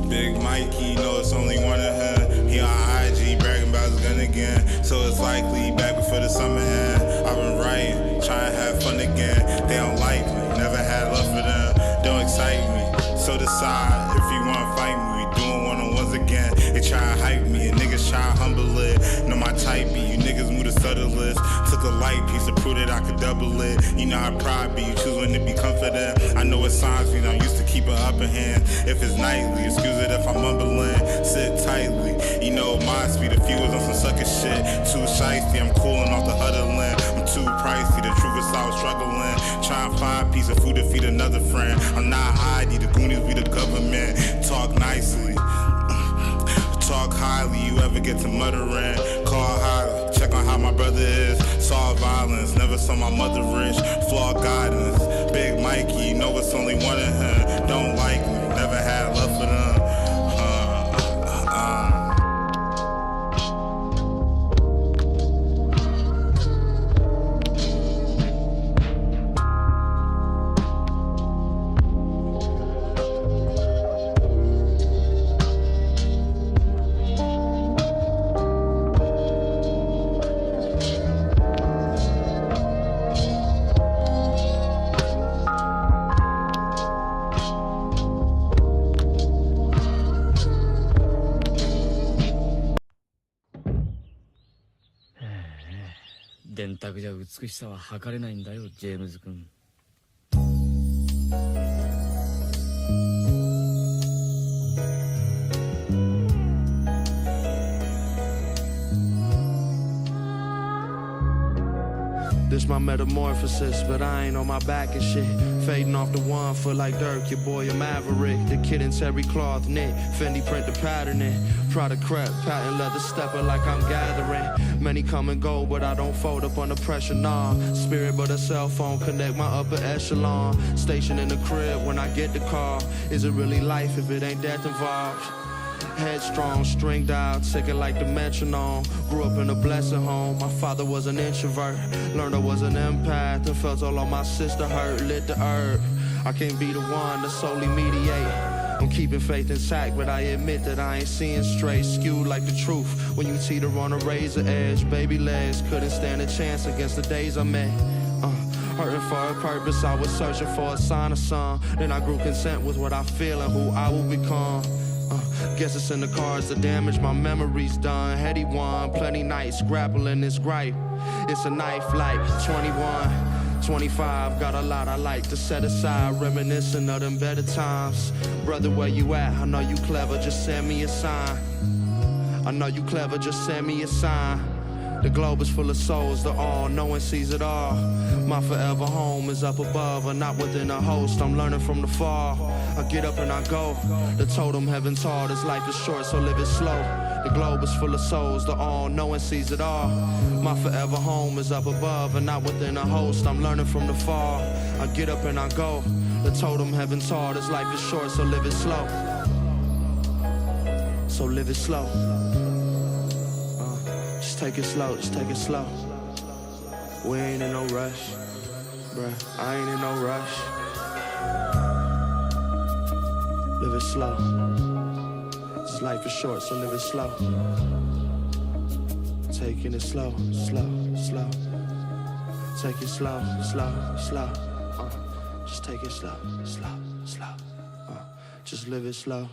Big Mikey, you know it's only one of him. He on IG bragging about his gun again. So it's likely back before the summer end. I've been writing, trying to have fun again. They don't like me, never had love for them. Don't excite me, so decide if you wanna fight me. We doing one-on-ones again. They try to hype me, and niggas try to humble it. Know my type be, you niggas move the subtlest. Took a light piece to prove that I could double it. You know how pride be, you choose when to be confident. I know what signs mean, I'm used to keeping upper hand. If it's nightly, excuse it if I'm mumbling. Sit tightly, you know my speed. If you was on some sucker shit, too shiesty, I'm cooling off the huddling. I'm too pricey, the truth is I was struggling. Trying to find a piece of food to feed another friend. I'm not ID, the Goonies be the government. Talk nicely, talk highly, you ever get to muttering. Call highly, check on how my brother is. Saw violence, never saw my mother rich. Flawed guidance, Big Mikey, you know it's only one of him. Don't like me, never had love for them.電卓じゃ美しさは測れないんだよ、ジェームズ君。This my metamorphosis, but I ain't on my back and shit. Fading off the 1 foot like Dirk, your boy a maverick. The kid in terry cloth knit, Fendi print the pattern in. Prada crepe, patent leather stepper like I'm gathering. Many come and go, but I don't fold up under pressure, nah. Spirit but a cell phone, connect my upper echelon. Station in the crib when I get the call. Is it really life if it ain't death involved? Headstrong, stringed out, ticking like the metronome. Grew up in a blessed home, my father was an introvert. Learned I was an empath and felt all of my sister hurt. Lit the herb, I can't be the one to solely mediate. I'm keeping faith intact, but I admit that I ain't seeing straight. Skewed like the truth when you teeter on a razor edge. Baby legs couldn't stand a chance against the days I met. Hurting for a purpose, I was searching for a sign of some. Then I grew content with what I feel and who I will become. Guess it's in the cards, the damage, my memory's done. Heady one, plenty nights grappling this gripe. It's a knife like 21, 25, got a lot I like to set aside. Reminiscing of them better times. Brother, where you at? I know you clever, just send me a sign. I know you clever, just send me a sign. The globe is full of souls, the all-knowing sees it all. My forever home is up above, or not within a host. I'm learning from the fall. I get up and I go. The totem heaven taught, this life is short, so live it slow. The globe is full of souls, the all-knowing sees it all. My forever home is up above, and not within a host. I'm learning from the fall. I get up and I go. The totem heaven taught, this life is short, so live it slow. so live it slow. Just take it slow, just take it slow. We ain't in no rush, bruh, I ain't in no rush. Live it slow. This life is short, so live it slow. Taking it slow, slow, slow. Take it slow, slow, slow. Just take it slow, slow, slow. Just live it slow.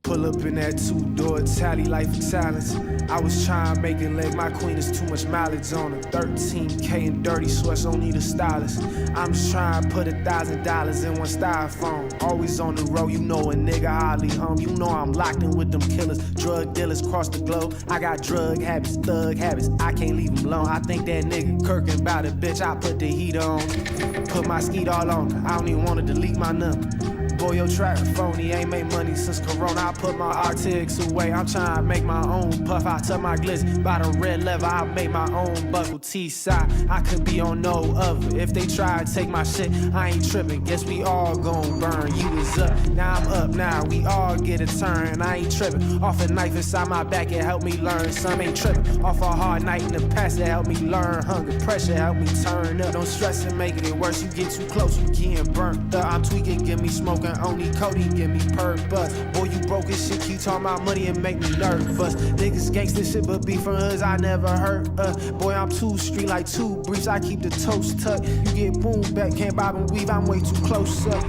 Pull up in that two-door tally, life of talents. I was trying to make it leg, my queen is too much mileage on her. 13K in dirty sweats, don't need a stylist. I'm just trying to put $1,000 in one styrofoam. Always on the road, you know a nigga hardly home. You know I'm locked in with them killers, drug dealers across the globe. I got drug habits, thug habits, I can't leave them alone. I think that nigga Kirkin about it, bitch, I put the heat on. Put my skeet all on her, I don't even wanna delete my number. Boy, your track phony, ain't made money since Corona. I put my RTX away, I'm trying to make my own puff. I took my glitz by the red lever, I made my own buckle T-side. I could be on no other. If they try to take my shit, I ain't tripping. Guess we all gon' burn. You was up, now I'm up, now we all get a turn. I ain't tripping. Off a knife inside my back, it helped me learn. Some ain't tripping. Off a hard night in the past, it helped me learn. Hunger, pressure, helped me turn up. Don't stress and make it worse. You get too close, you getting burnt up. I'm tweaking, give me smoking. Only Cody give me purpose. Boy, you broke as shit, keep talking about money and make me nervous. Niggas gangsta shit, but beef from hoods I never heard. Boy, I'm too street like two briefs, I keep the toast tucked. You get boom back, can't bob and weave, I'm way too close up.